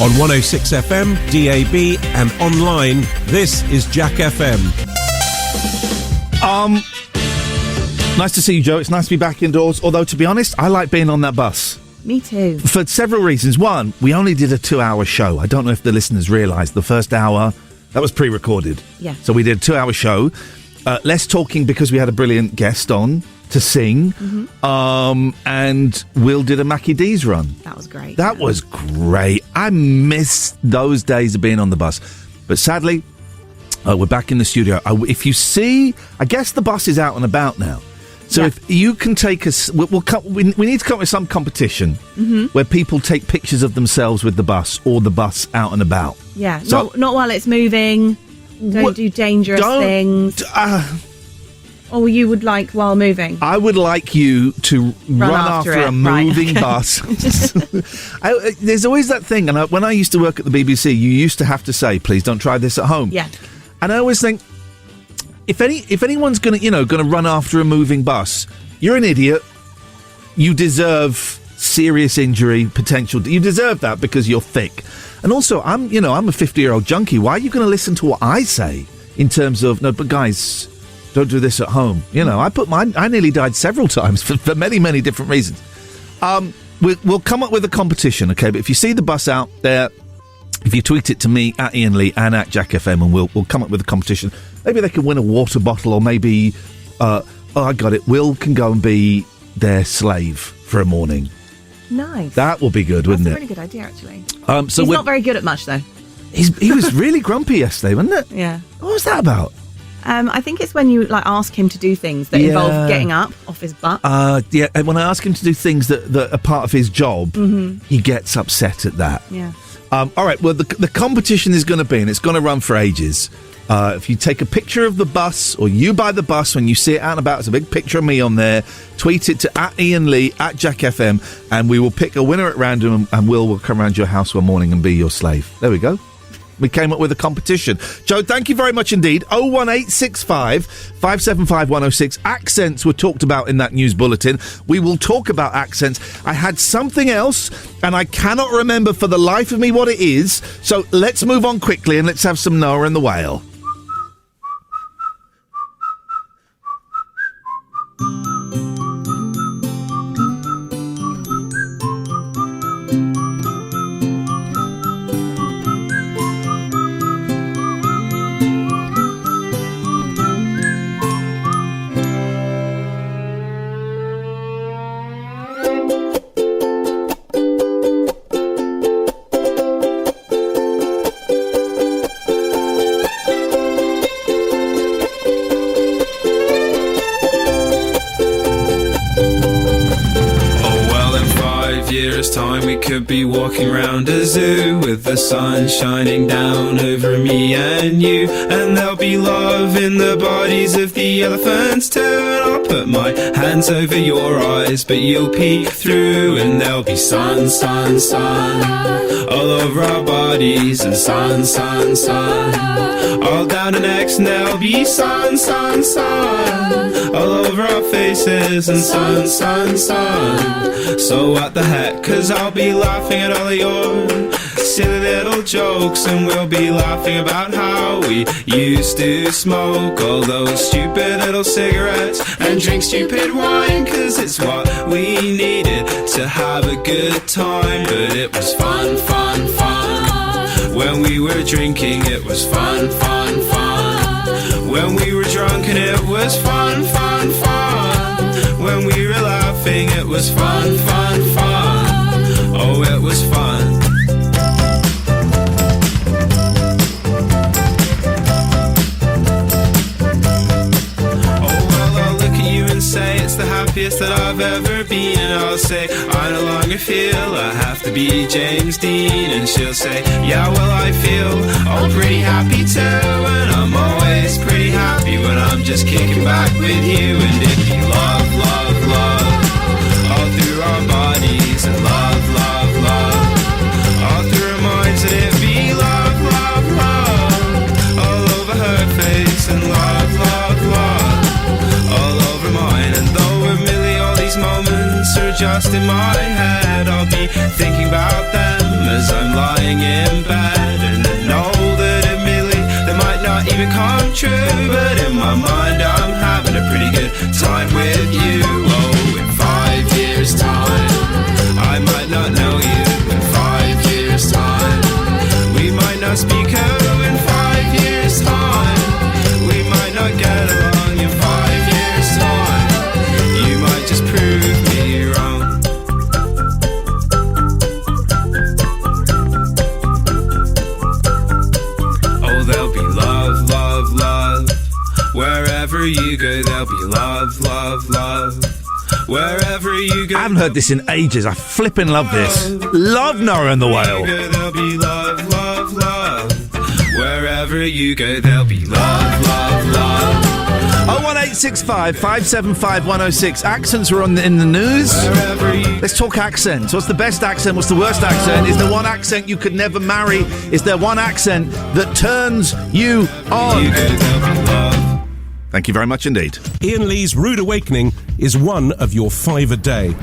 On 106 FM, DAB and online, this is Jack FM. Nice to see you, Joe. It's nice to be back indoors. Although, to be honest, I like being on that bus. Me too. For several reasons. One, we only did a 2-hour show. I don't know if the listeners realised the first hour, that was pre-recorded. Yeah. So we did a 2-hour show. Less talking because we had a brilliant guest on to sing. Mm-hmm. And Will did a Mackie D's run. That was great. That was great. I miss those days of being on the bus. But sadly, we're back in the studio. If you see, I guess the bus is out and about now. So if you can take us, we need to come up with some competition where people take pictures of themselves with the bus or the bus out and about. Yeah, so, not while it's moving. Don't do dangerous things. Or you would like while moving? I would like you to run after a moving bus. There's always that thing, and when I used to work at the BBC, you used to have to say, "Please don't try this at home." Yeah. And I always think, if anyone's gonna run after a moving bus, you're an idiot. You deserve serious injury potential. You deserve that because you're thick. And also, I'm a 50-year-old junkie. Why are you going to listen to what I say in terms of no? But guys, don't do this at home. I nearly died several times for many, many different reasons. We'll come up with a competition, okay? But if you see the bus out there, if you tweet it to me at Iain Lee and at Jack FM, and we'll come up with a competition. Maybe they can win a water bottle, or maybe I got it. Will can go and be their slave for a morning. Nice. That will be good, wouldn't it? That's a really good idea, actually. So he's not very good at much, though. He was really grumpy yesterday, wasn't it? Yeah. What was that about? I think it's when you ask him to do things that involve getting up off his butt. Yeah. And when I ask him to do things that are part of his job, he gets upset at that. Yeah. All right. Well, the competition is going to be, and it's going to run for ages. If you take a picture of the bus, or you buy the bus when you see it out and about, it's a big picture of me on there. Tweet it to @Iain Lee @Jack FM, and we will pick a winner at random, and will come around your house one morning and be your slave. There we go. We came up with a competition. Joe, thank you very much indeed. 01865 575 106. Accents were talked about in that news bulletin. We will talk about accents. I had something else, and I cannot remember for the life of me what it is. So let's move on quickly, and let's have some Noah and the Whale. Time we could be walking round a zoo with the sun shining down over me and you, and there'll be love in the bodies of the elephants too, and I'll put my hands over your eyes but you'll peek through, and there'll be sun, sun, sun all over our bodies, and sun, sun, sun all down our necks, and there'll be sun, sun, sun all over our faces, and sun, sun, sun. So what the heck, 'cause I'll be laughing at all of your silly little jokes, and we'll be laughing about how we used to smoke all those stupid little cigarettes and drink stupid wine, 'cause it's what we needed to have a good time. But it was fun, fun, fun when we were drinking. It was fun, fun, fun when we were drunk, and it was fun, fun, fun when we were laughing. It was fun, fun, fun. Oh, it was fun. Oh, well, I'll look at you and say it's the happiest that I've ever been, and I'll say I no longer feel I have to be James Dean, and she'll say, yeah, well, I feel pretty happy too, and I'm always pretty happy when I'm just kicking back with you. And if you love, love, love all through our bodies, and love, love, love all through our minds, and it be love, love, love all over her face, and love, love, love all over mine. And though admittedly all these moments are just in my head, I'll be thinking about them as I'm lying lying in bed, and I know that admittedly they might not even come true, but in my mind I'm having a pretty good time with you. Oh, in 5 years time I might not know you. In 5 years time we might not speak. Oh, in 5 years time we might not get along. In 5 years time you might just prove me wrong. Oh, there'll be love, love, love. Wherever you go, there'll be love, love, love. Wherever you go. I haven't heard this in ages. I flippin' love this. Love Noah and the Whale. There'll be love, love, love. Wherever you go, there'll be love, love, love. 01865 575 106. Accents were in the news. Let's talk accents. What's the best accent? What's the worst accent? Is there one accent you could never marry? Is there one accent that turns you on? Thank you very much indeed. Iain Lee's Rude Awakening is one of your 5 a day.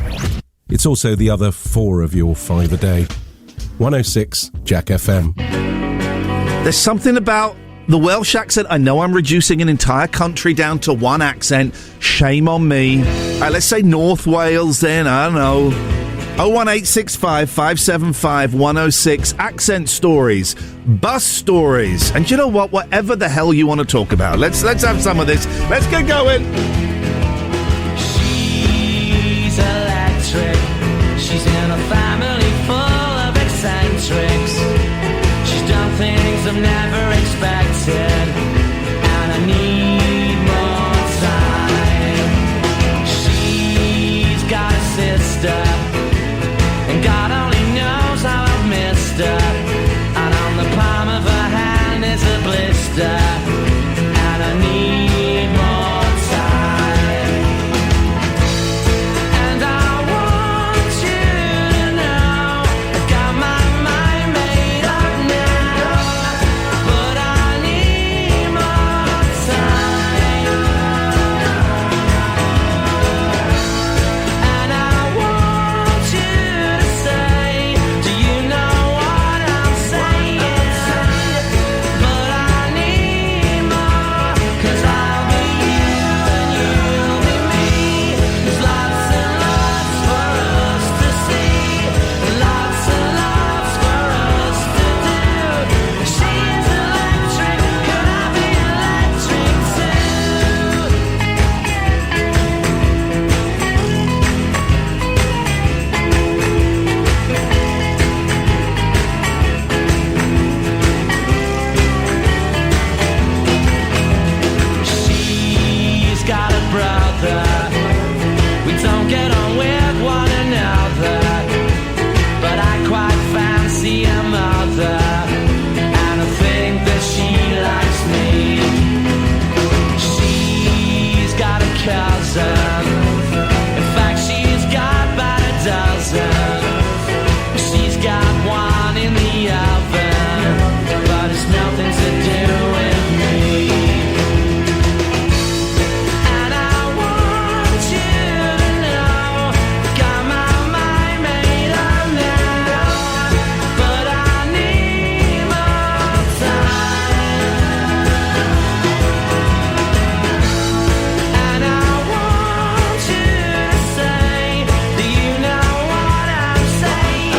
It's also the other 4 of your 5 a day. 106 Jack FM. There's something about the Welsh accent. I know I'm reducing an entire country down to one accent. Shame on me. Let's say North Wales then. I don't know. 01865 575 106. Accent stories. Bus stories. And you know what? Whatever the hell you want to talk about. Let's have some of this. Let's get going. She's electric. She's in a family full of eccentrics. She's done things I've never expected, and I need more time. She's got a sister, and God only knows how I've missed her. And on the palm of her hand is a blister, and I need more time. And I want you to know I got my mind made up now, but I need more time. And I want you to say, do you know what I'm saying? But I need more, 'cause I'll be you and you'll be me. There's lots and lots for us to see, lots and lots for us to do. She's electric, could I be electric too? She's got a brother. We don't get on with one another, but I quite fancy a mother, and I think that she likes me. She's got a cousin. In fact, she's got about a dozen. She's got one in the oven, but it's nothing to do with me. And I want you to know I got my mind made up now, but I need more time. And I want you to say, do you know what I'm saying?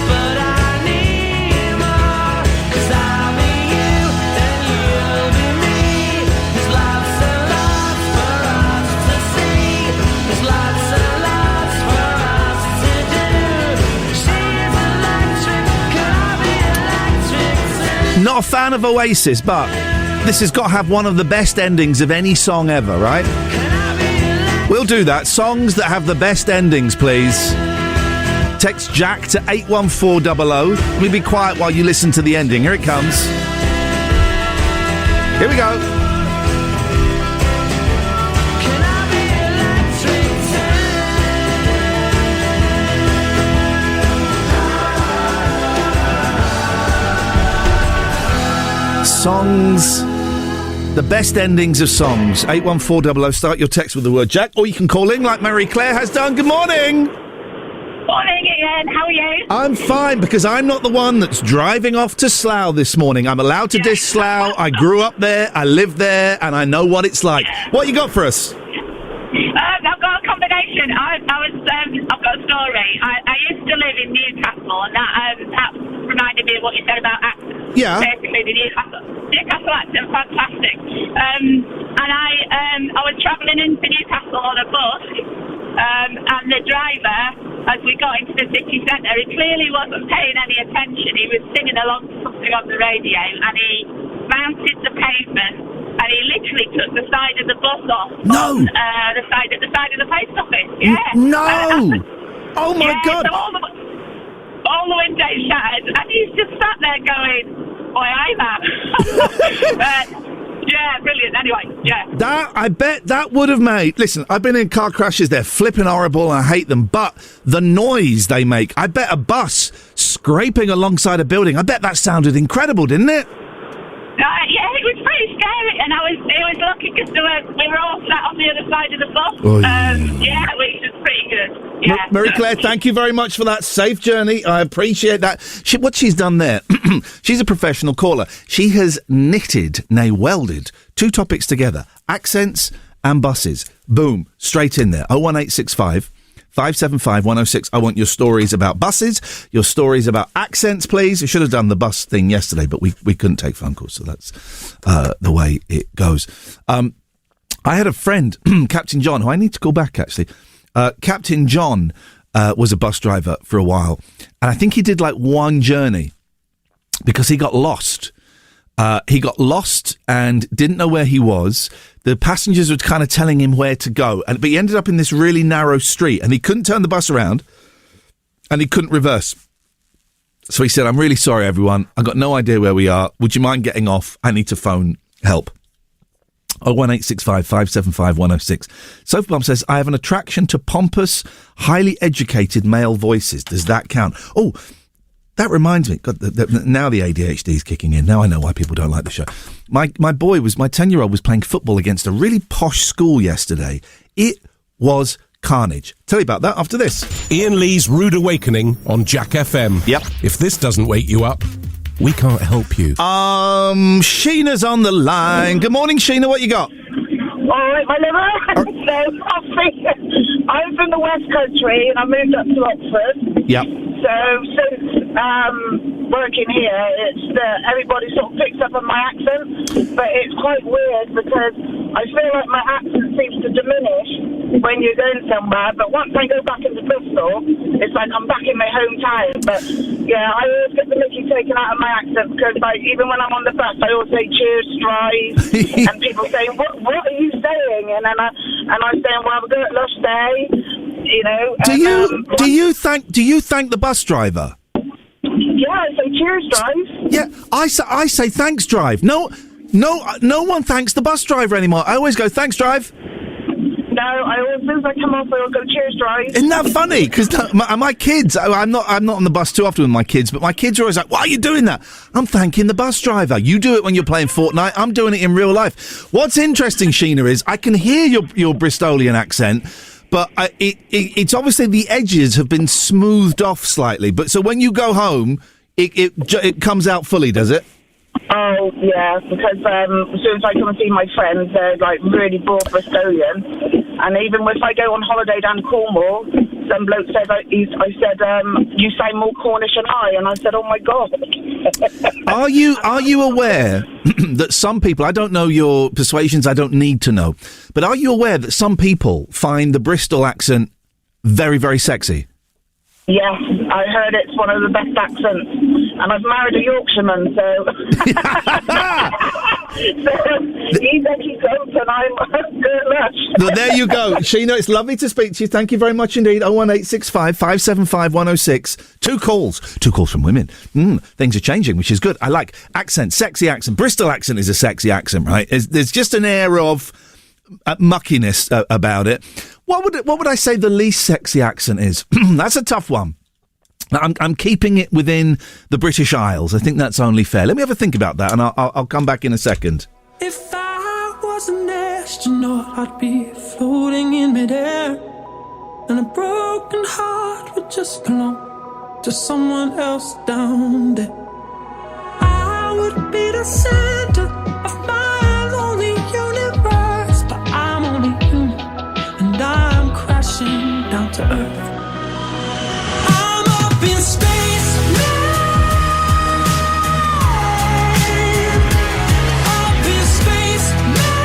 But I need more, 'cause I'll be you and you'll be me. There's lots and lots for us to see. There's lots and lots for us to do. She's electric, could I be electric too? Not a fan of Oasis, but this has got to have one of the best endings of any song ever, right? We'll do that. Songs that have the best endings, please. Text Jack to 81400. Let me be quiet while you listen to the ending. Here it comes. Here we go. Can I be electric Songs. The best endings of songs. 81400. Start your text with the word Jack, or you can call in like Marie Claire has done. Good morning. Morning, Iain. How are you? I'm fine, because I'm not the one that's driving off to Slough this morning. I'm allowed to diss Slough. I grew up there, I live there, and I know what it's like. What you got for us? I've got a combination. I've got a story. I used to live in Newcastle, and that reminded me of what you said about accents. Yeah. Basically, the Newcastle accent, fantastic. And I was travelling into Newcastle on a bus, and the driver, as we got into the city centre, he clearly wasn't paying any attention. He was singing along to something on the radio, and he mounted the pavement. And he literally took the side of the bus off. No. On, the side of the post office. Yeah. No. Oh my God. So all the windows shattered, and he's just sat there going, "Boy, I'm at." Yeah, brilliant. Anyway, yeah. I bet that would have made. Listen, I've been in car crashes. They're flipping horrible, and I hate them. But the noise they make, I bet a bus scraping alongside a building, I bet that sounded incredible, didn't it? Yeah, it was pretty scary, and it was lucky because we were all sat on the other side of the bus. Oh, yeah, which was pretty good. Yeah. Marie-Claire, thank you very much for that safe journey. I appreciate that. What she's done there, she's a professional caller. She has welded two topics together, accents and buses. Boom, straight in there. 01865 575 106. I want your stories about buses, your stories about accents, please. We should have done the bus thing yesterday, but we couldn't take phone calls, so that's the way it goes. I had a friend, Captain John, who I need to call back, actually. Captain John was a bus driver for a while, and I think he did like one journey because he got lost. He got lost and didn't know where he was. The passengers were kind of telling him where to go, but he ended up in this really narrow street, and he couldn't turn the bus around, and he couldn't reverse. So he said, "I'm really sorry, everyone. I've got no idea where we are. Would you mind getting off? I need to phone help." 01865 575 106. Sophie Bomb says, "I have an attraction to pompous, highly educated male voices. Does that count?" Oh, that reminds me. God, now the ADHD is kicking in. Now I know why people don't like the show. My 10-year-old was playing football against a really posh school yesterday. It was carnage. Tell you about that after this. Iain Lee's Rude Awakening on Jack FM. Yep. If this doesn't wake you up, we can't help you. Sheena's on the line. Good morning, Sheena. What you got? All right, my liver. I'm from the West Country, and I moved up to Oxford. Yep. So since working here, it's that everybody sort of picks up on my accent, but it's quite weird because I feel like my accent seems to diminish when you're going somewhere, but once I go back into Bristol, it's like I'm back in my hometown. But yeah, I always get the mickey taken out of my accent because, like, even when I'm on the bus, I always say cheers, strive, and people say, what are you saying? And then I'm saying, well, we're good lush day, you know. Do you thank the bus driver? Yeah, I say cheers, drive. Yeah, I say thanks, drive. No one thanks the bus driver anymore. I always go thanks, drive. No, as soon as I come off, I'll go cheers, drive. Isn't that funny? Because my kids, I'm not on the bus too often with my kids, but my kids are always like, "Why are you doing that?" I'm thanking the bus driver. You do it when you're playing Fortnite. I'm doing it in real life. What's interesting, Sheena, is I can hear your Bristolian accent, but it's obviously the edges have been smoothed off slightly. But so when you go home, it comes out fully, does it? Oh, yeah, because as soon as I come and see my friends, they're, like, really broad Bristolian. And even if I go on holiday down to Cornwall, some bloke said, I said, you sound more Cornish than I. And I said, oh, my God. Are you aware that some people, I don't know your persuasions, I don't need to know, but are you aware that some people find the Bristol accent very, very sexy? Yes, I heard it's one of the best accents, and I've married a Yorkshireman, so he's actually close, and I'm good luck. Well, there you go, Sheena. It's lovely to speak to you. Thank you very much indeed. 01865 575 106. Two calls from women. Things are changing, which is good. I like accent, sexy accent. Bristol accent is a sexy accent, right? There's just an air of muckiness about it. What would I say the least sexy accent is? That's a tough one. I'm keeping it within the British Isles. I think that's only fair. Let me have a think about that, and I'll come back in a second. If I was an astronaut, I'd be floating in midair, and a broken heart would just belong to someone else down there. I would be the center of my lonely universe, but I'm only human and I'm crashing down to earth. I'm up in space now. Up in space now.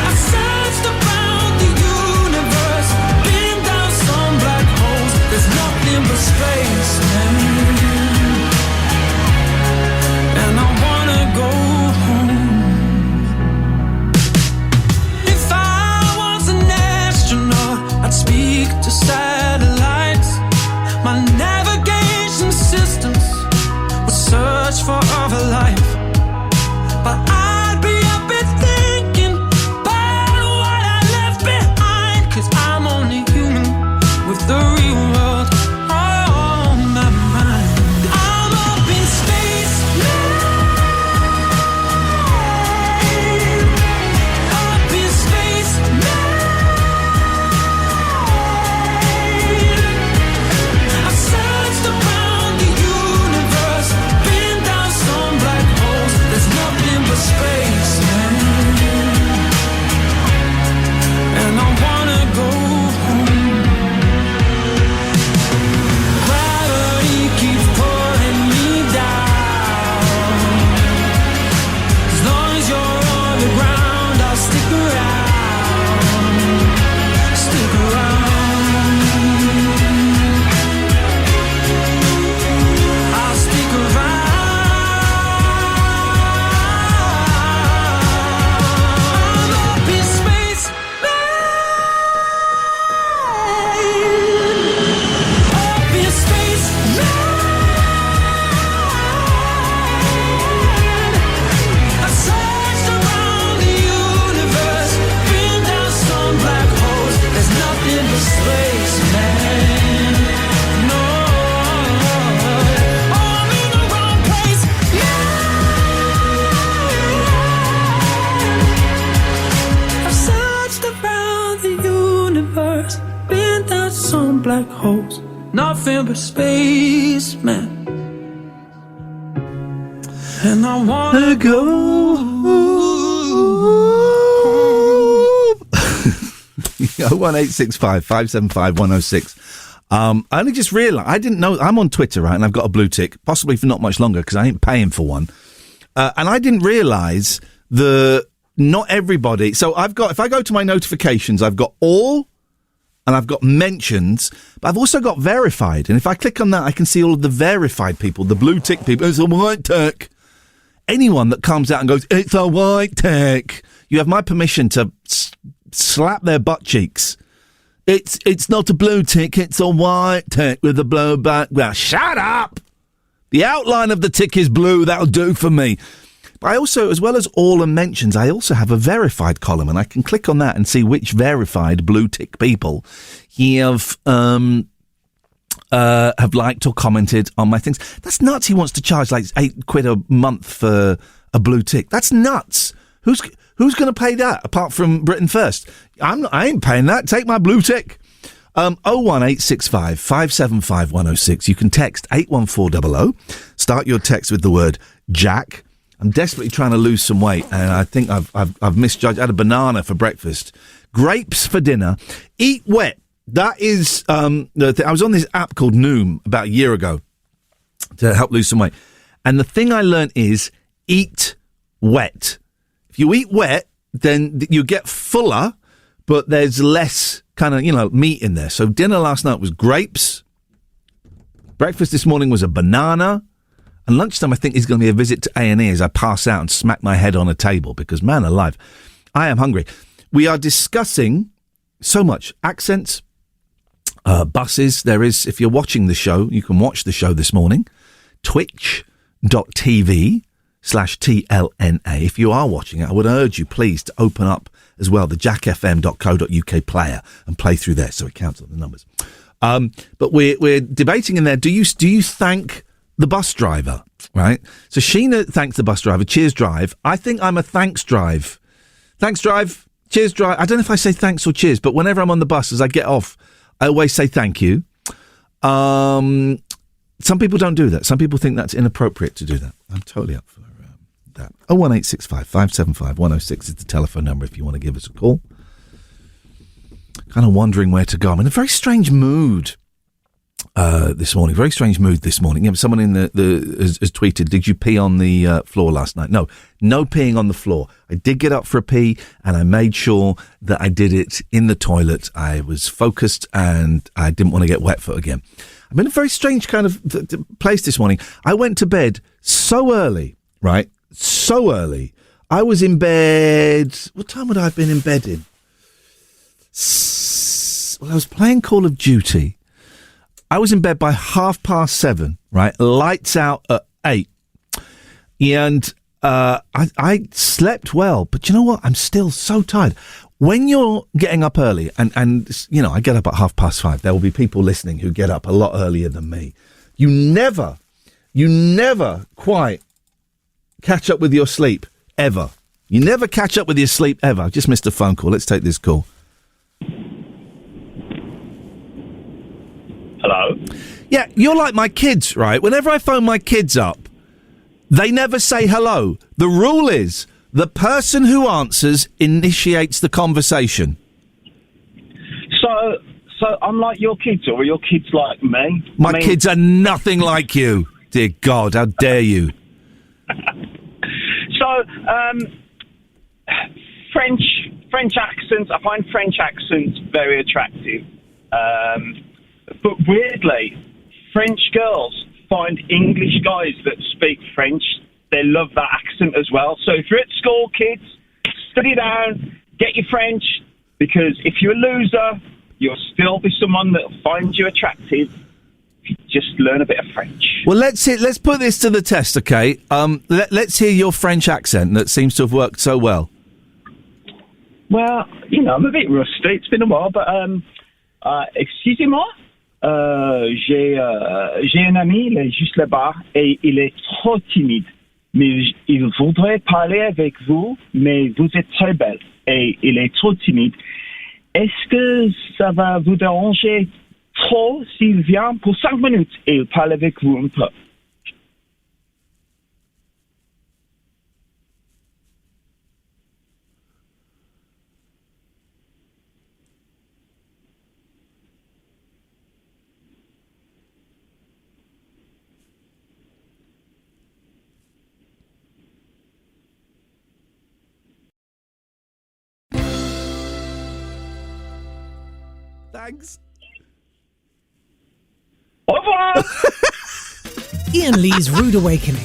I searched around the universe, been down some black holes. There's nothing but space, man. And I wanna go home. If I was an astronaut, I'd speak to satellites. My navigation systems would search for other life. But I'd be up and thinking about what I left behind, 'cause I'm only human with the real world on my mind. I'm up in space now. Up in space now. I've searched around the universe, been down some black holes. There's nothing but space, man. And I wanna go home. Gravity keeps pulling me down. As long as you're on the ground, I'll stick around. Stick around. I'll stick around. I'm up in space, up in space, I've searched around the universe, been down some black holes. There's nothing but space, man. No, I'm in the wrong place. I've searched around the universe, been down some black holes. Nothing but space, man. And I wanna go. 01865 575 106. I only just realised, I didn't know, I'm on Twitter, right, and I've got a blue tick, possibly for not much longer, because I ain't paying for one. And I didn't realise not everybody, so I've got, if I go to my notifications, I've got all, and I've got mentions, but I've also got verified, and if I click on that, I can see all of the verified people, the blue tick people. It's a white tick. Anyone that comes out and goes, it's a white tick, you have my permission to slap their butt cheeks. It's not a blue tick, it's a white tick with a blue background. Shut up! The outline of the tick is blue, that'll do for me. But I also, as well as all and mentions, I also have a verified column, and I can click on that and see which verified blue tick people have liked or commented on my things. That's nuts. He wants to charge like £8 a month for a blue tick. That's nuts. Who's going to pay that apart from Britain First? I ain't paying that. Take my blue tick. 01865 575 106. You can text 81400. Start your text with the word Jack. I'm desperately trying to lose some weight, and I think I've misjudged. I had a banana for breakfast, grapes for dinner, eat wet. That is I was on this app called Noom about a year ago to help lose some weight, and the thing I learned is eat wet. If you eat wet, then you get fuller, but there's less kind of meat in there. So dinner last night was grapes. Breakfast this morning was a banana. And lunchtime, I think, is going to be a visit to A&E as I pass out and smack my head on a table because, man alive, I am hungry. We are discussing so much. Accents, buses. There is, if you're watching the show, you can watch the show this morning. Twitch.tv/TLNA. If you are watching it, I would urge you, please, to open up as well the jackfm.co.uk player and play through there so it counts up the numbers. But we're debating in there, do you thank the bus driver, right? So Sheena thanks the bus driver. Cheers, drive. I think I'm a thanks drive. Thanks, drive. Cheers, drive. I don't know if I say thanks or cheers, but whenever I'm on the bus, as I get off, I always say thank you. Some people don't do that. Some people think that's inappropriate to do that. I'm totally up for that. 01865 575 106 is the telephone number if you want to give us a call. Kind of wondering where to go. I'm in a very strange mood this morning. Very strange mood this morning. Yeah, someone in has tweeted, did you pee on the floor last night? No peeing on the floor. I did get up for a pee and I made sure that I did it in the toilet. I was focused and I didn't want to get wet foot again. I'm in a very strange kind of place this morning. I went to bed so early, right? So early. I was in bed. What time would I have been in bed in? Well, I was playing Call of Duty. I was in bed by 7:30, right? Lights out at 8. And I slept well, but you know what? I'm still so tired. When you're getting up early, and you know, I get up at 5:30. There will be people listening who get up a lot earlier than me. You never quite catch up with your sleep, ever. You never catch up with your sleep, ever. I just missed a phone call. Let's take this call. Hello? Yeah, you're like my kids, right? Whenever I phone my kids up, they never say hello. The rule is the person who answers initiates the conversation. So I'm like your kids, or are your kids like me? My kids are nothing like you. Dear God, how dare you? So, French accents, I find French accents very attractive. But weirdly, French girls find English guys that speak French, they love that accent as well. So if you're at school, kids, study down, get your French, because if you're a loser, you'll still be someone that finds you attractive. Just learn a bit of French. Well, let's put this to the test, okay? Let's hear your French accent that seems to have worked so well. Well, you know, I'm a bit rusty. It's been a while, but excusez-moi, j'ai un ami, il est juste là-bas, et il est trop timide. Mais il voudrait parler avec vous, mais vous êtes très belle, et il est trop timide. Est-ce que ça va vous déranger trop s'il vient pour 5 minutes et il parle avec vous un peu? Thanks. Au revoir! Iain Lee's Rude Awakening.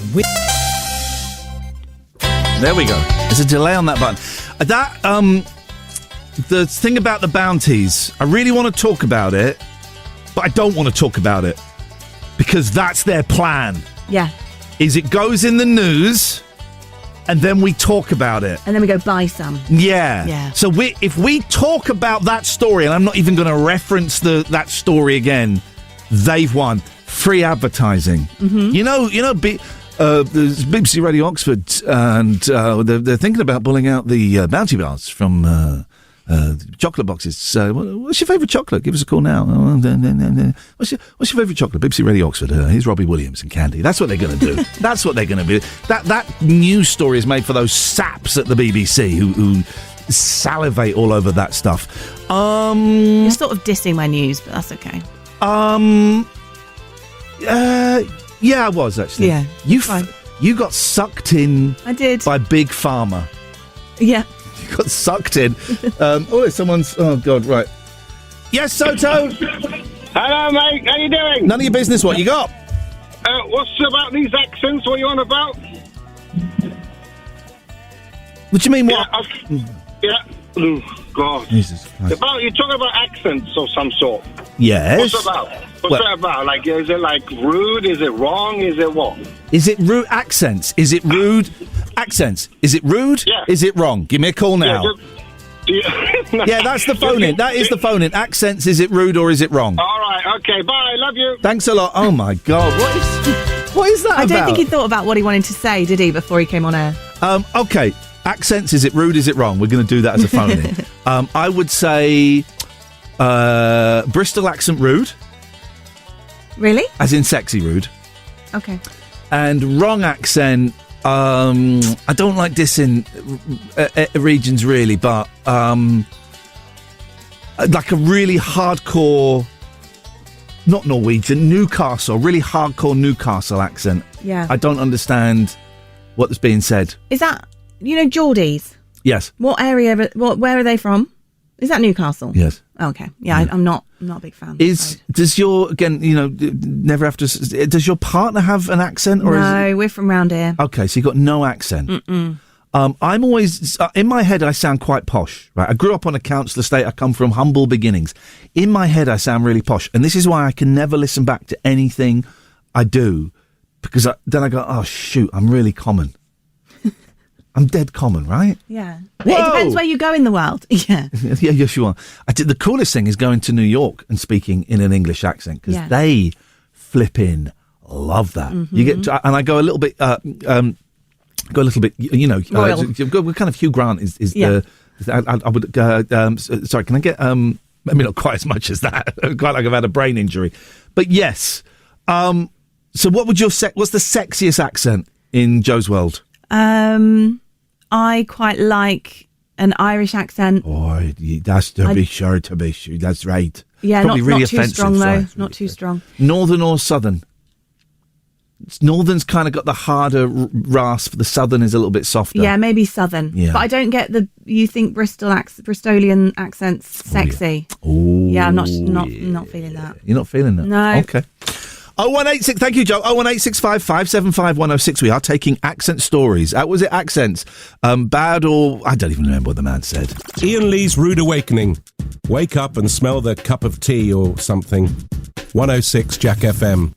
There we go. There's a delay on that button. The thing about the bounties, I really want to talk about it, but I don't want to talk about it because that's their plan. Yeah. Is it goes in the news and then we talk about it. And then we go buy some. Yeah. Yeah. So if we talk about that story, and I'm not even going to reference that story again, they've won. Free advertising. Mm-hmm. You know, there's BBC Radio Oxford, and they're thinking about pulling out the bounty bars from chocolate boxes. What's your favourite chocolate? Give us a call now. What's your favourite chocolate? BBC Radio Oxford. Here's Robbie Williams and Candy. That's what they're going to do. That's what they're going to do. That news story is made for those saps at the BBC who salivate all over that stuff. You're sort of dissing my news, but that's okay. Yeah, I was actually. Yeah, you got sucked in. I did. By Big Pharma. Yeah. You got sucked in. Someone's. Oh God, right. Yes, Soto. Hello, mate. How you doing? None of your business. What you got? What's about these accents? What are you on about? What do you mean? What? Yeah. Oh, God. Jesus Christ. You're talking about accents of some sort. Yes. What's about? What's that about? Like, is it like rude? Is it wrong? Is it what? Is it rude accents? Is it rude accents? Is it rude? Yeah. Is it wrong? Give me a call now. Yeah, that's the phone in. That is the phone in. Accents, is it rude or is it wrong? All right, okay, bye, love you. Thanks a lot. Oh my God, what is that I about? don't think he thought about what he wanted to say, did he, before he came on air? Okay, accents, is it rude, is it wrong? We're going to do that as a phone-in. I would say Bristol accent rude. Really? As in sexy rude. Okay. And wrong accent, I don't like dissing regions really, but like a really hardcore, not Norwegian, Newcastle, really hardcore Newcastle accent. Yeah. I don't understand what's being said. Is that, Geordies? Yes. What area, where are they from? Is that Newcastle? Yes. Okay. Yeah, I'm not a big fan. Does your, again, never have to, does your partner have an accent? Or No, we're from round here. Okay, so you've got no accent. Mm-mm. I'm always, in my head, I sound quite posh, right? I grew up on a council estate. I come from humble beginnings. In my head, I sound really posh. And this is why I can never listen back to anything I do, because then I go, oh, shoot, I'm really common. I'm dead common, right? Yeah. Whoa! It depends where you go in the world. Yeah. Yeah, yes, you are. The coolest thing is going to New York and speaking in an English accent, because they flipping love that. Mm-hmm. You get to, and I go a little bit, Royal. We're kind of Hugh Grant is Yeah. I would, sorry, can I get, maybe not quite as much as that, quite like I've had a brain injury, but yes. So what would what's the sexiest accent in Joe's world? I quite like an Irish accent. Oh, that's to be sure. That's right. Yeah, probably not really too offensive, strong though. sorry. Not too strong. Northern or southern? Northern's kind of got the harder rasp. The southern is a little bit softer. Yeah, maybe southern. Yeah. But I don't get you think Bristolian accents sexy. Oh, yeah, I'm not feeling that. You're not feeling that? No. Okay. 0186, thank you, Joe. 01865 575 106. We are taking accent stories. Was it accents? Bad or... I don't even remember what the man said. Iain Lee's Rude Awakening. Wake up and smell the cup of tea or something. 106 Jack FM.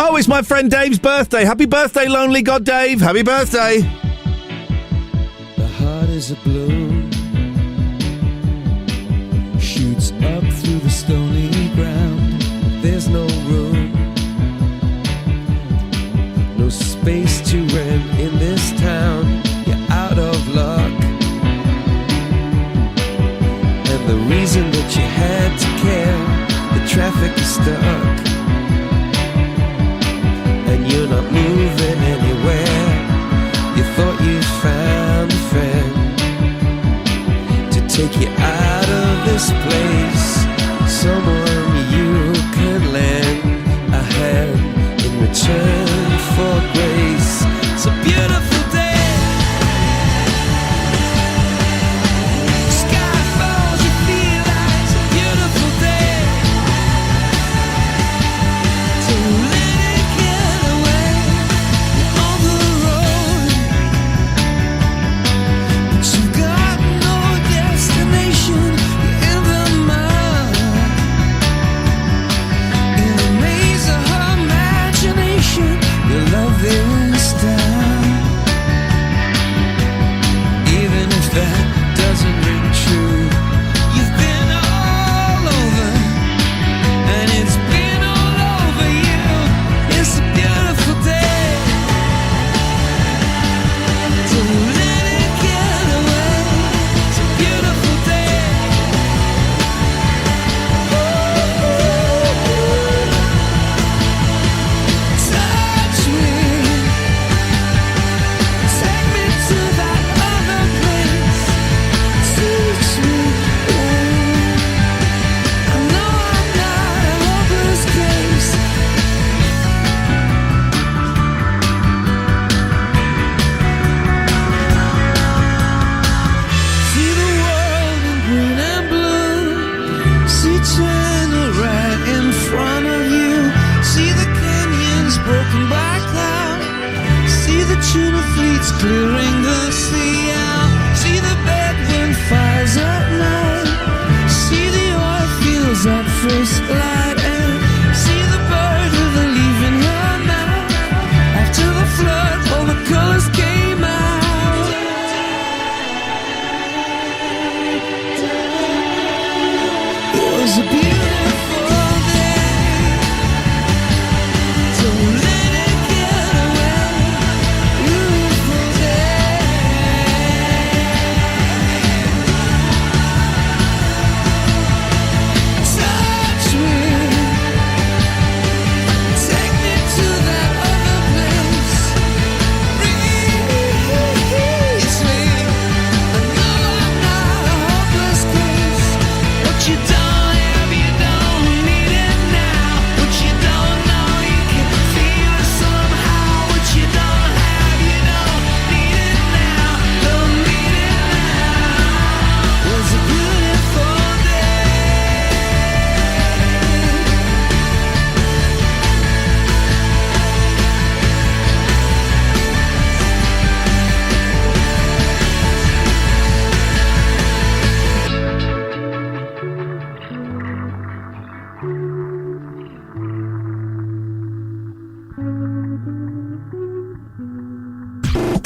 Oh, it's my friend Dave's birthday. Happy birthday, lonely god Dave. Happy birthday. The heart is a balloon, shoots up through the stony ground. There's no room, no space to rent in this town. You're out of luck, and the reason that you had to care, the traffic is stuck. And you're not moving anywhere. You thought you found a friend to take you out of this place. Someone you can lend a hand in return for grace. It's a beautiful day. Sky falls, you feel like it's a beautiful day.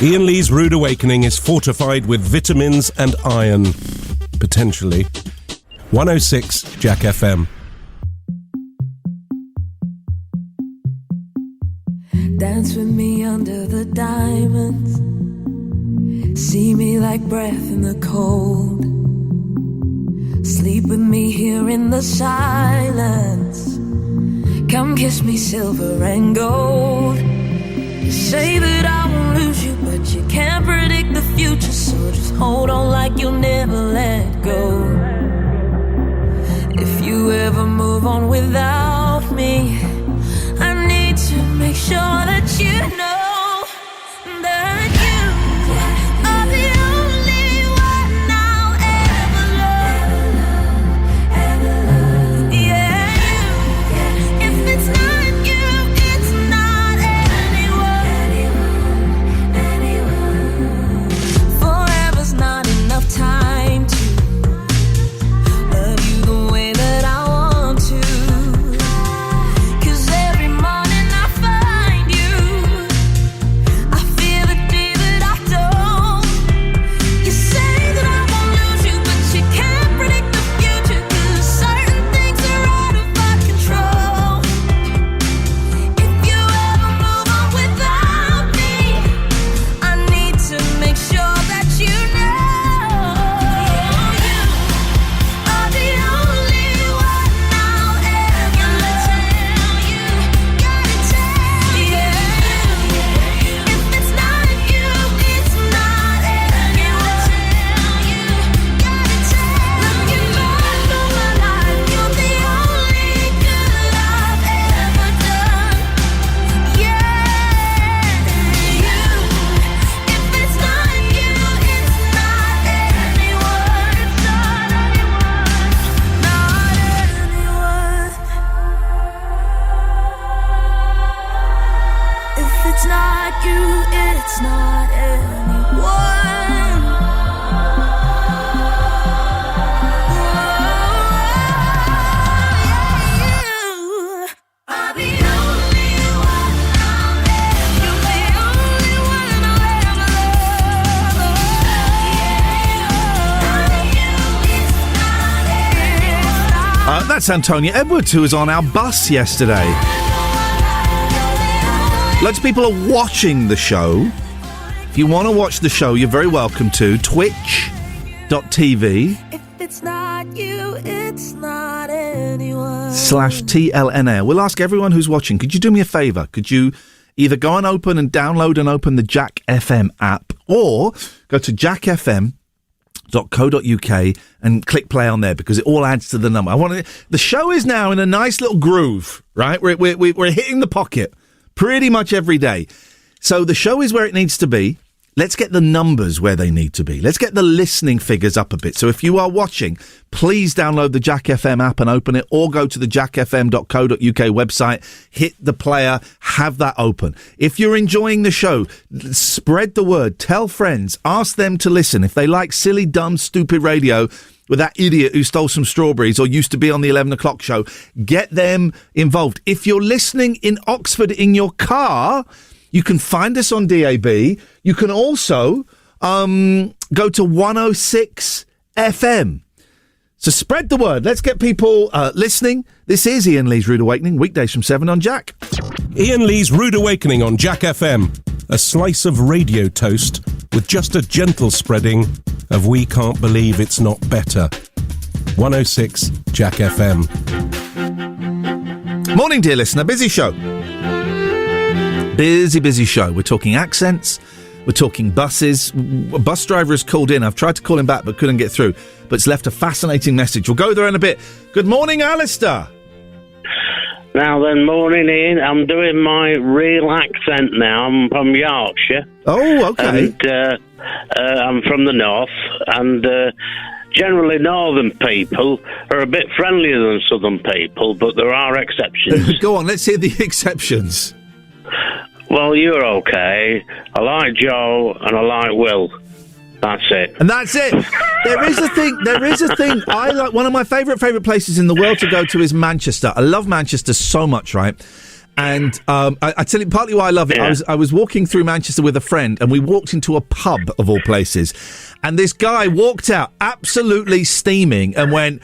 Iain Lee's Rude Awakening is fortified with vitamins and iron. Potentially. 106 Jack FM. Dance with me under the diamonds. See me like breath in the cold. Sleep with me here in the silence. Come kiss me silver and gold. You say that I won't lose you, but you can't predict the future. So just hold on like you'll never let go. If you ever move on without me, I need to make sure that you know that you are the only one I'll ever love. Yeah, you. If it's not you, it's not anyone. Forever's not enough time to love you the way that I want to. 'Cause every morning I find you, I feel the day that I don't. You say that I won't lose you, but you can't predict the future. 'Cause certain things are out of my control. If you ever move on without me, I need to make sure that you know you are the only one I'll ever tell you. Gotta tell you, if it's not you, it's not anyone. Tell you, gotta tell. Looking back on my life, you're the only good I've ever done. Yeah, you. If it's not you, it's not anyone. It's not anyone. Not anyone. If it's not you, it's not anyone. You are the only one I'll ever. You're the only one I'll ever love. That's Antonia Edwards, who was on our bus yesterday. Loads of people are watching the show. If you want to watch the show, you're very welcome to twitch.tv If it's not you, it's not anyone. /TLNA. We'll ask everyone who's watching, could you do me a favour? Could you either go and download and open the Jack FM app, or go to jackfm.co.uk and click play on there, because it all adds to the number. The show is now in a nice little groove, right? We're hitting the pocket pretty much every day. So the show is where it needs to be. Let's get the numbers where they need to be. Let's get the listening figures up a bit. So if you are watching, please download the Jack FM app and open it, or go to the jackfm.co.uk website, hit the player, have that open. If you're enjoying the show, spread the word, tell friends, ask them to listen. If they like silly, dumb, stupid radio with that idiot who stole some strawberries or used to be on the 11 o'clock show, get them involved. If you're listening in Oxford in your car, you can find us on DAB. You can also go to 106 FM. So spread the word. Let's get people listening. This is Iain Lee's Rude Awakening, weekdays from 7 on Jack. Iain Lee's Rude Awakening on Jack FM. A slice of radio toast with just a gentle spreading of We Can't Believe It's Not Better. 106 Jack FM. Morning, dear listener. Busy show. Busy show. We're talking accents. We're talking buses. A bus driver has called in. I've tried to call him back but couldn't get through. But it's left a fascinating message. We'll go there in a bit. Good morning, Alistair. Now then, morning, Ian. I'm doing my real accent now. I'm from Yorkshire. Oh, okay. And I'm from the north. And generally, northern people are a bit friendlier than southern people, but there are exceptions. Go on, let's hear the exceptions. Well, you're okay. I like Joe and I like Will. That's it. And that's it. There is a thing. I like, one of my favourite places in the world to go to is Manchester. I love Manchester so much, right? And I tell you, partly why I love it. Yeah. I was walking through Manchester with a friend, and we walked into a pub of all places, and this guy walked out absolutely steaming and went.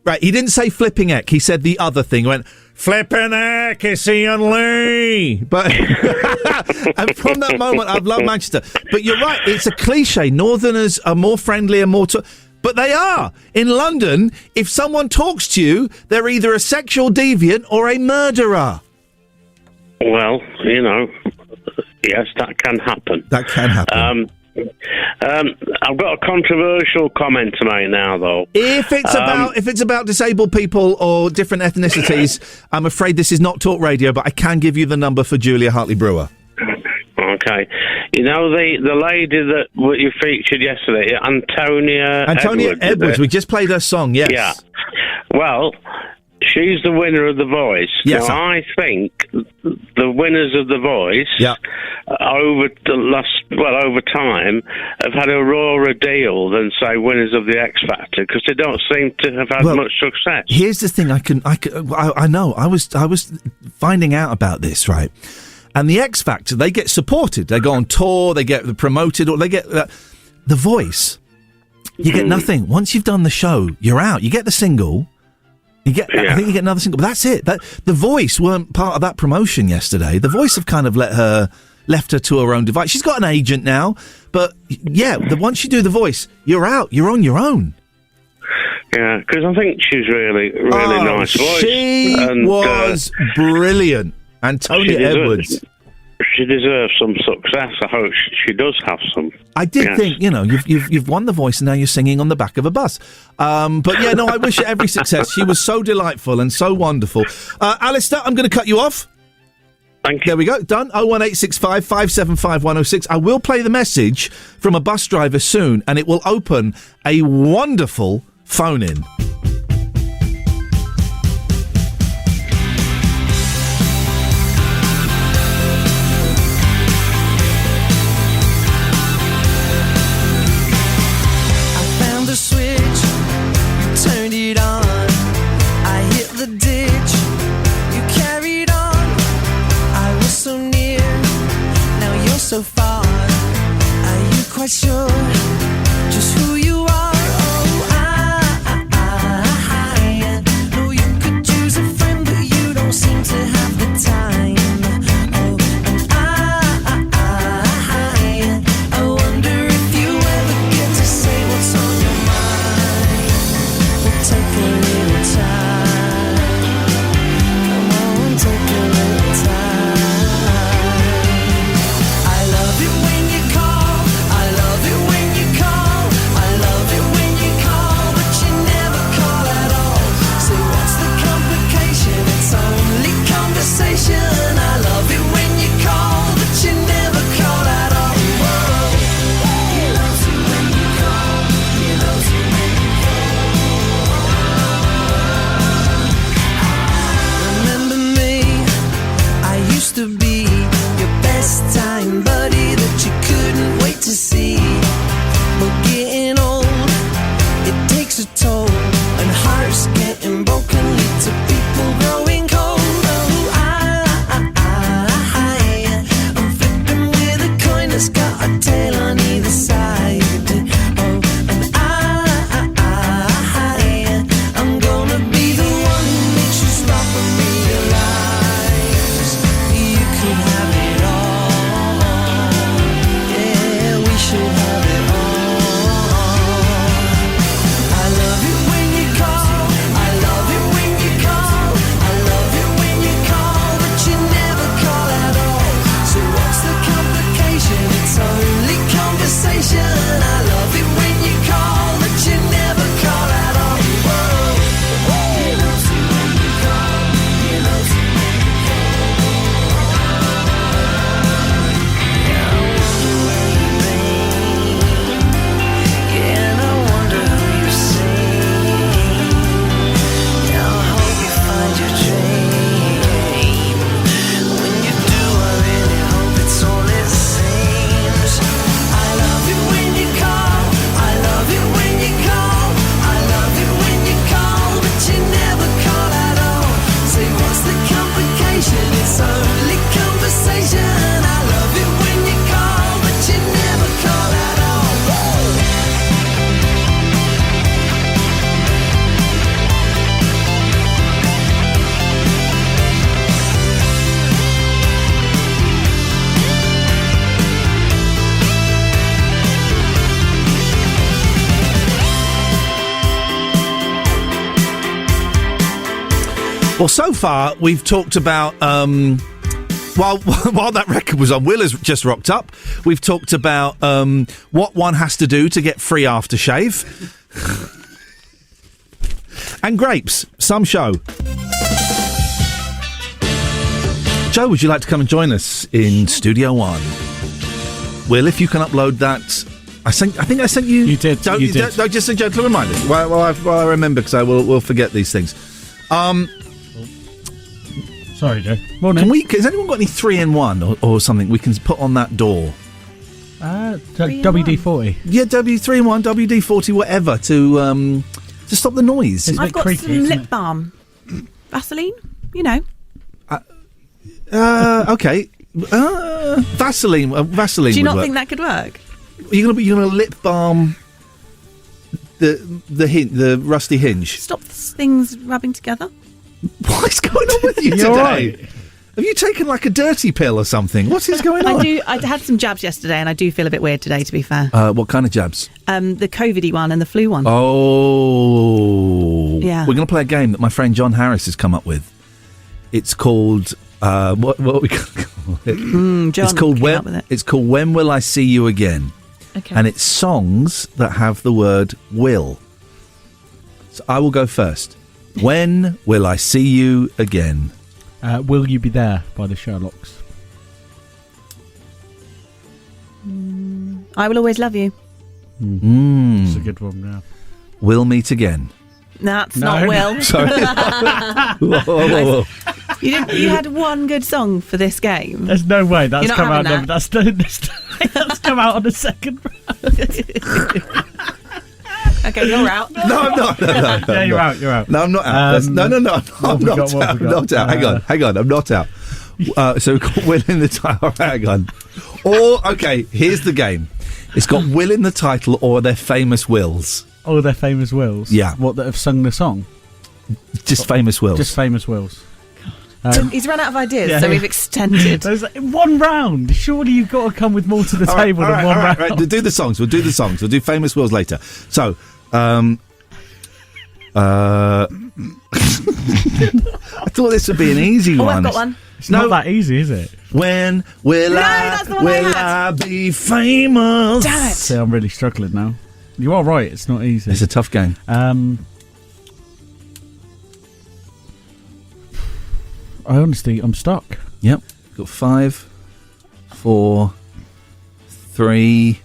Right, he didn't say flipping heck. He said the other thing. He went, flipping heck, it's Iain Lee. But and from that moment, I've loved Manchester. But you're right, it's a cliche. Northerners are more friendly and more... but they are. In London, if someone talks to you, they're either a sexual deviant or a murderer. Well, you know, yes, that can happen. That can happen. I've got a controversial comment to make now, though. If it's about disabled people or different ethnicities, I'm afraid this is not talk radio, but I can give you the number for Julia Hartley-Brewer. Okay. You know the lady that you featured yesterday, Antonia Edwards. We just played her song, yes. Yeah. Well, she's the winner of The Voice. Yes. Now, I think the winners of The Voice over time have had a rawer deal than, say, winners of the X Factor, because they don't seem to have had much success. Here's the thing. I know. I was finding out about this, right? And the X Factor, they get supported. They go on tour, they get promoted, or they get... The Voice, you get nothing. Once you've done the show, you're out. You get the single... I think you get another single, but that's it. The Voice weren't part of that promotion yesterday. The Voice have kind of left her to her own device. She's got an agent now, but once you do The Voice, you're out. You're on your own. Yeah, because I think she's really nice voice. She was brilliant. Antonia Edwards. She deserves some success. I hope she does have some. I did think, you've won The Voice and now you're singing on the back of a bus. But yeah, no, I wish her every success. She was so delightful and so wonderful. Alistair, I'm going to cut you off. Thank you. There we go. Done. 01865 575 106. I will play the message from a bus driver soon, and it will open a wonderful phone-in. So far, are you quite sure just who you are? Oh, Well, so far we've talked about while that record was on, Will has just rocked up. We've talked about what one has to do to get free aftershave. And grapes, some show. Joe, would you like to come and join us in Studio One? Will, if you can upload that. I think I sent you. You did. You did. No, just a gentle reminder. Well, I remember because I will forget these things. Sorry, Joe. Has anyone got any 3-in-1 or something we can put on that door? WD-40. Yeah, W3-in-1, WD-40, whatever to stop the noise. I've got some lip balm, Vaseline. You know. Okay. Vaseline. Vaseline. Do you would not work. think that could work? You're gonna lip balm the rusty hinge. Stop things rubbing together. What's going on with you today? Right. Have you taken like a dirty pill or something? What is going on? I had some jabs yesterday, and I do feel a bit weird today. To be fair. What kind of jabs? The COVID-y one and the flu one. Oh. Yeah. We're going to play a game that my friend John Harris has come up with. It's called what we call it? John It's called When Will I See You Again? Okay. And it's songs that have the word will. So I will go first. When will I see you again? Will You Be There by the Sherlocks. I Will Always Love You. It's a good one, yeah. We'll meet again. That's not Will. Sorry. Whoa. You had one good song for this game. There's no way that's You're not come out. having That's come out on the second round. Okay, you're out. No, I'm not. No, Yeah, you're out. You're out. No, I'm not out. No. I'm not out. I'm not out. Hang on. I'm not out. So we've got Will in the title. Hang on. Or, okay, here's the game. It's got Will in the title or their famous Wills. Oh, they're famous Wills? Yeah. What, that have sung the song? Just famous Wills. Just famous Wills. He's run out of ideas, so we've extended. There's one round. Surely you've got to come with more to the table than one round. Right. Do the songs. We'll do the songs. We'll do famous Wills later. So, I thought this would be an easy one. I've got one. It's not that easy, is it? When will that's the one I be famous? Damn it. See, I'm really struggling now. You are right. It's not easy. It's a tough game. I'm stuck. Yep. Got 5, 4, 3,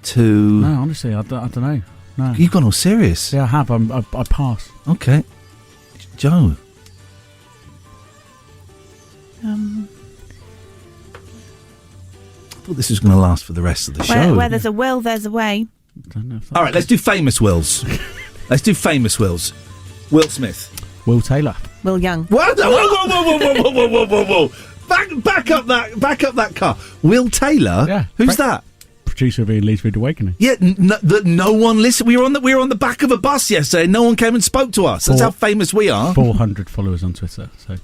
2. No, honestly, I don't know. No. You've gone all serious. Yeah, I have. I pass. Okay. Joe. Um, I thought this was going to last for the rest of the show. where there's a will, there's a way. All right, let's do famous Wills. Let's do famous Wills. Will Smith. Will Taylor. Will Young. What? Whoa. Back up that car. Will Taylor? Yeah. Who's that? Producer of Ian Lee's Rude Awakening. Yeah, no one listened. We were on the back of a bus yesterday. No one came and spoke to us. That's how famous we are. 400 followers on Twitter. So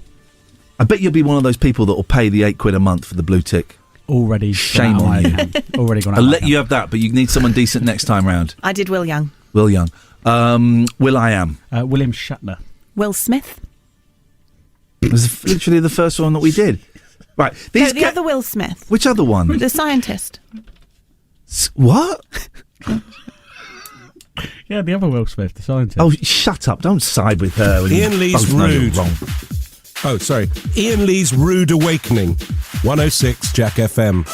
I bet you'll be one of those people that will pay the £8 a month for the blue tick. Already. Shame on you. Already gone out. I'll let you have that, but you need someone decent next time round. I did Will Young. Will Young. Will I Am. William Shatner. Will Smith. It was literally the first one that we did. Right. The other Will Smith. Which other one? The scientist. What? Yeah, the other Will Smith, the scientist. Oh, shut up. Don't side with her. when Ian you Lee's both know you're rude. wrong. Oh, sorry. Ian Lee's Rude Awakening. 106 Jack FM.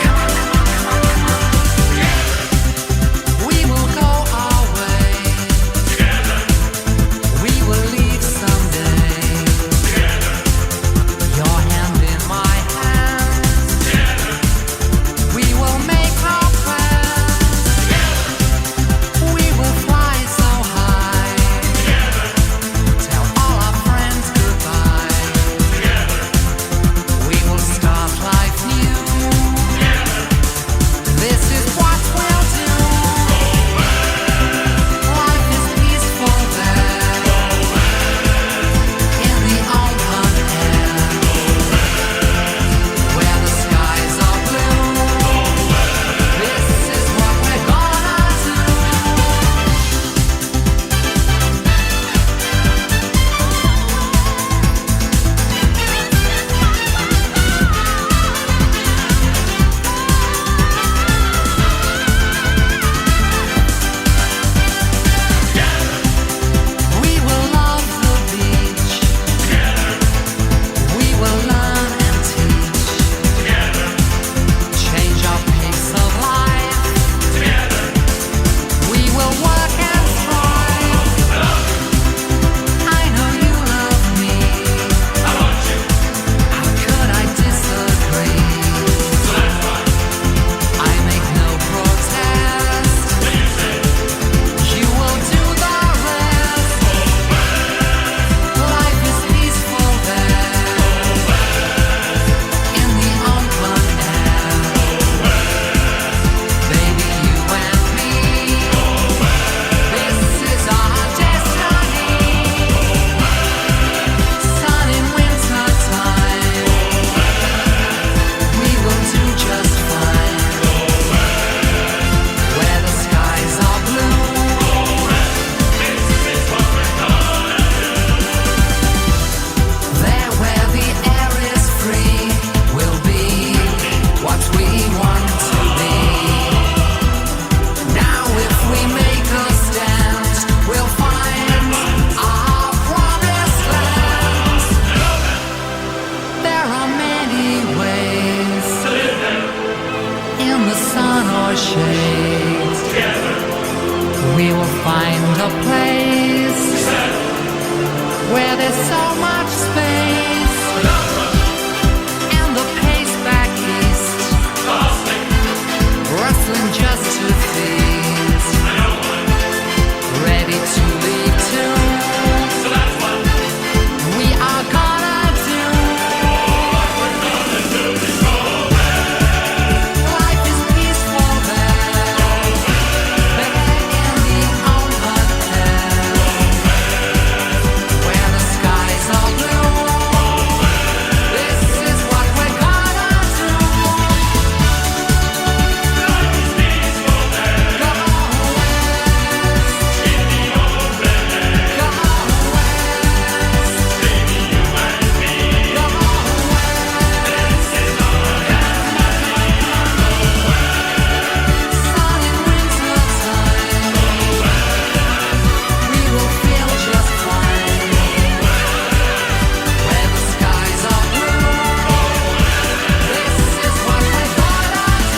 Come We will find a place where there's so much space, and the pace back east, rustling just to feast, ready to leave too. So that's what we are gonna do. What we're gonna do is go west. Life is peaceful there, there in the overhead, where the skies are blue. This is what we're gonna do. Life is peaceful there. Go west. In the open air. Go west. Baby, you and me. Go west. This is all I have. Sun in winter time. We will feel just fine. Where the skies are blue. This is what we're gonna do.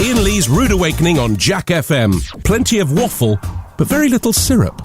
Iain Lee's Rude Awakening on Jack FM. Plenty of waffle, but very little syrup.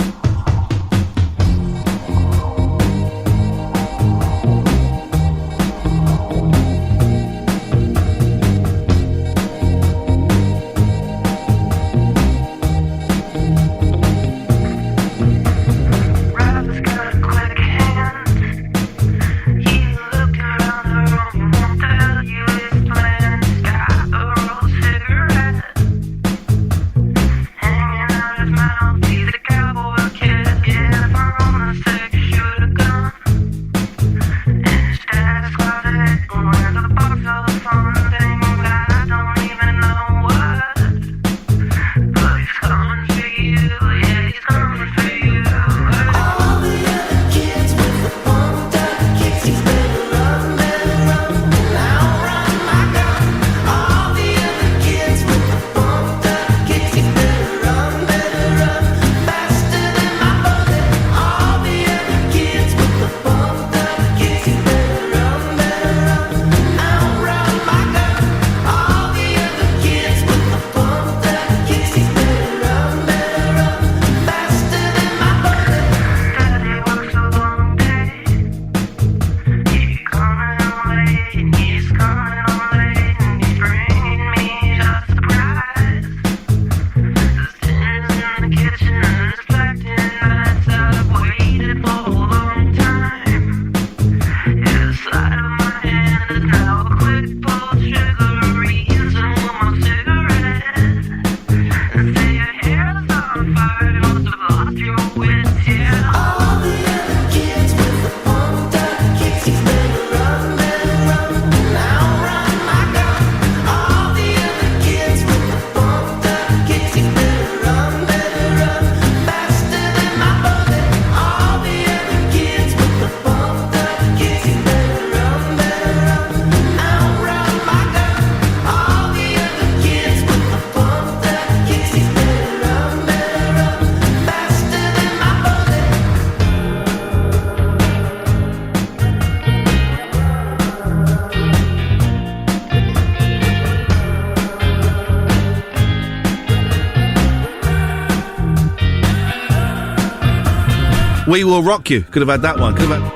We Will Rock You. Could have had that one. Could have had...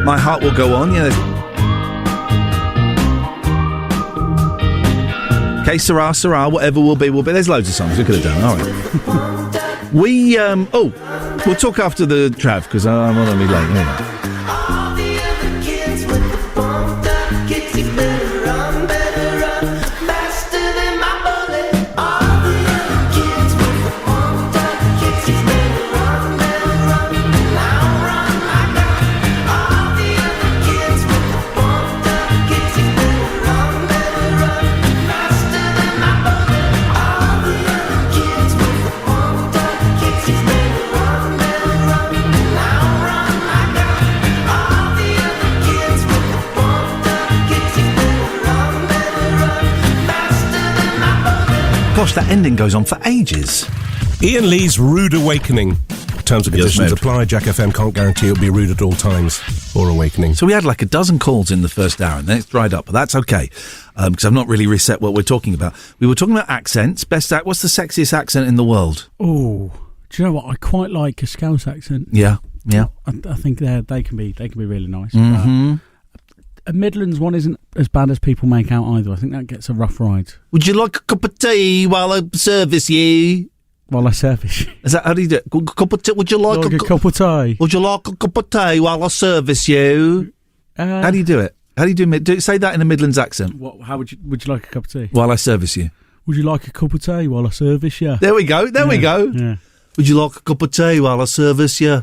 My Heart Will Go On. Yeah. Okay, Sarah, Sarah, whatever will be, will be. There's loads of songs we could have done. All right. We'll talk after the Trav, because I'm not going to be late. Anyway. Gosh, that ending goes on for ages. Iain Lee's Rude Awakening. Terms and conditions apply. Jack FM can't guarantee it'll be rude at all times or awakening. So we had like a dozen calls in the first hour and then it's dried up, but that's okay because I've not really reset what we're talking about. We were talking about accents. What's the sexiest accent in the world? Oh, do you know what? I quite like a Scouse accent. Yeah. I think they can be really nice. Mm-hmm. A Midlands one isn't as bad as people make out either. I think that gets a rough ride. Would you like a cup of tea while I service you? While I service you. Is that how do you do it? Cup of tea? Would you like a cup of tea? Would you like a cup of tea while I service you? How do you do it? How do you do? Say that in a Midlands accent. How would you like a cup of tea? While I service you. Would you like a cup of tea while I service you? There we go. We go. Yeah. Would you like a cup of tea while I service you?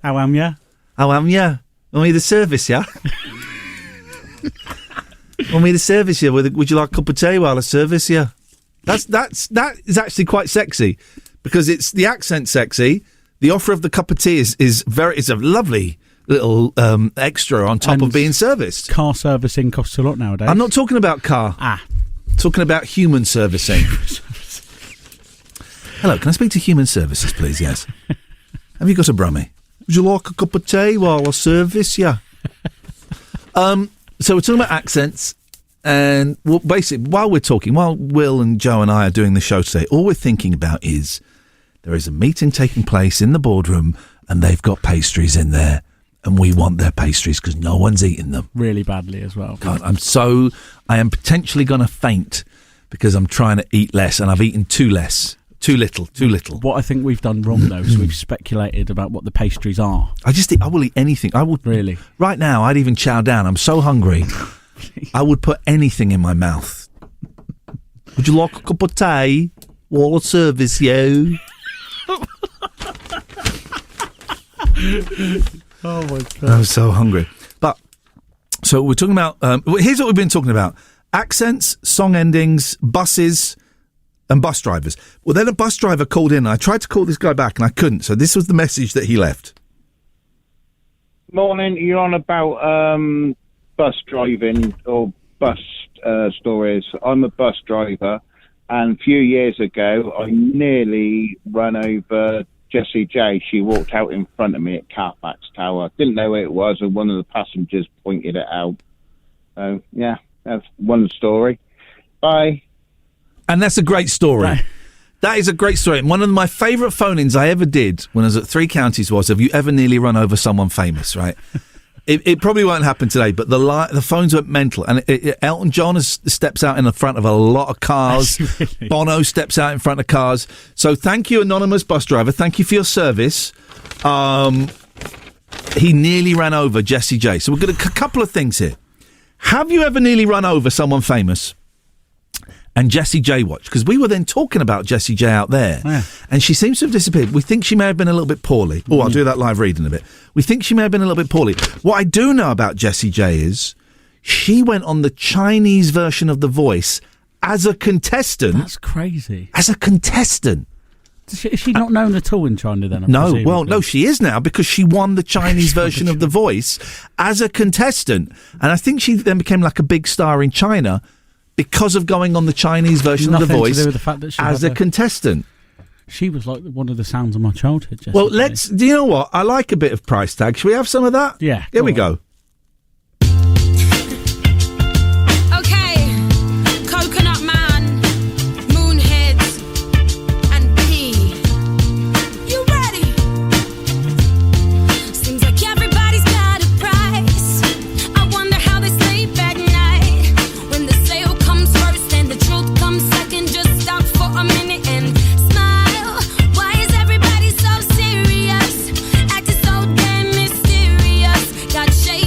How am ya? Want me to service ya? Want me to service you? Would you like a cup of tea while I service you? That is actually quite sexy because it's the accent sexy. The offer of the cup of tea is a lovely little extra on top of being serviced. Car servicing costs a lot nowadays. I'm not talking about car. Talking about human servicing. Hello, can I speak to human services, please? Yes. Have you got a brummie? Would you like a cup of tea while I service you? So we're talking about accents, and basically, while Will and Joe and I are doing the show today, all we're thinking about is there is a meeting taking place in the boardroom, and they've got pastries in there, and we want their pastries because no one's eating them. Really badly as well. God, I am potentially going to faint because I'm trying to eat less, and I've eaten too little. What I think we've done wrong, though, is we've speculated about what the pastries are. I will eat anything. I would really. Right now, I'd even chow down. I'm so hungry. I would put anything in my mouth. Would you like a cup of tea while I service you? Oh my God! I'm so hungry. So we're talking about. Here's what we've been talking about: accents, song endings, buses. And bus drivers. Well, then a bus driver called in. I tried to call this guy back and I couldn't. So this was the message that he left. Morning. You're on about bus driving or bus stories. I'm a bus driver, and a few years ago, I nearly ran over Jessie J. She walked out in front of me at Carfax Tower. Didn't know who it was, and one of the passengers pointed it out. So, yeah, that's one story. Bye. And that's a great story. Right. That is a great story. And one of my favourite phone-ins I ever did when I was at 3 Counties was, have you ever nearly run over someone famous, right? It probably won't happen today, but the phones went mental. And Elton John steps out in the front of a lot of cars. Really? Bono steps out in front of cars. So thank you, anonymous bus driver. Thank you for your service. He nearly ran over Jessie J. So we've got a couple of things here. Have you ever nearly run over someone famous? And Jessie J watched, because we were then talking about Jessie J out there, and she seems to have disappeared. We think she may have been a little bit poorly. Oh, I'll do that live read in a bit. We think she may have been a little bit poorly. What I do know about Jessie J is she went on the Chinese version of The Voice as a contestant. That's crazy. As a contestant. Is she not known at all in China then? No, she is now because she won the Chinese version of The Voice as a contestant. And I think she then became like a big star in China because of going on the Chinese version of The Voice to do with the fact that she as a contestant. She was like one of the sounds of my childhood. Jessie Well, J. do you know what? I like a bit of price tag. Should we have some of that? Yeah. Here we go. Okay, Coconut Man, Moonheads, and P. You ready? Seems like everybody's got a price. I wonder how they sleep at night. When the sale comes first and the truth comes second, just stop for a minute and smile. Why is everybody so serious? Acting so damn mysterious. Got shade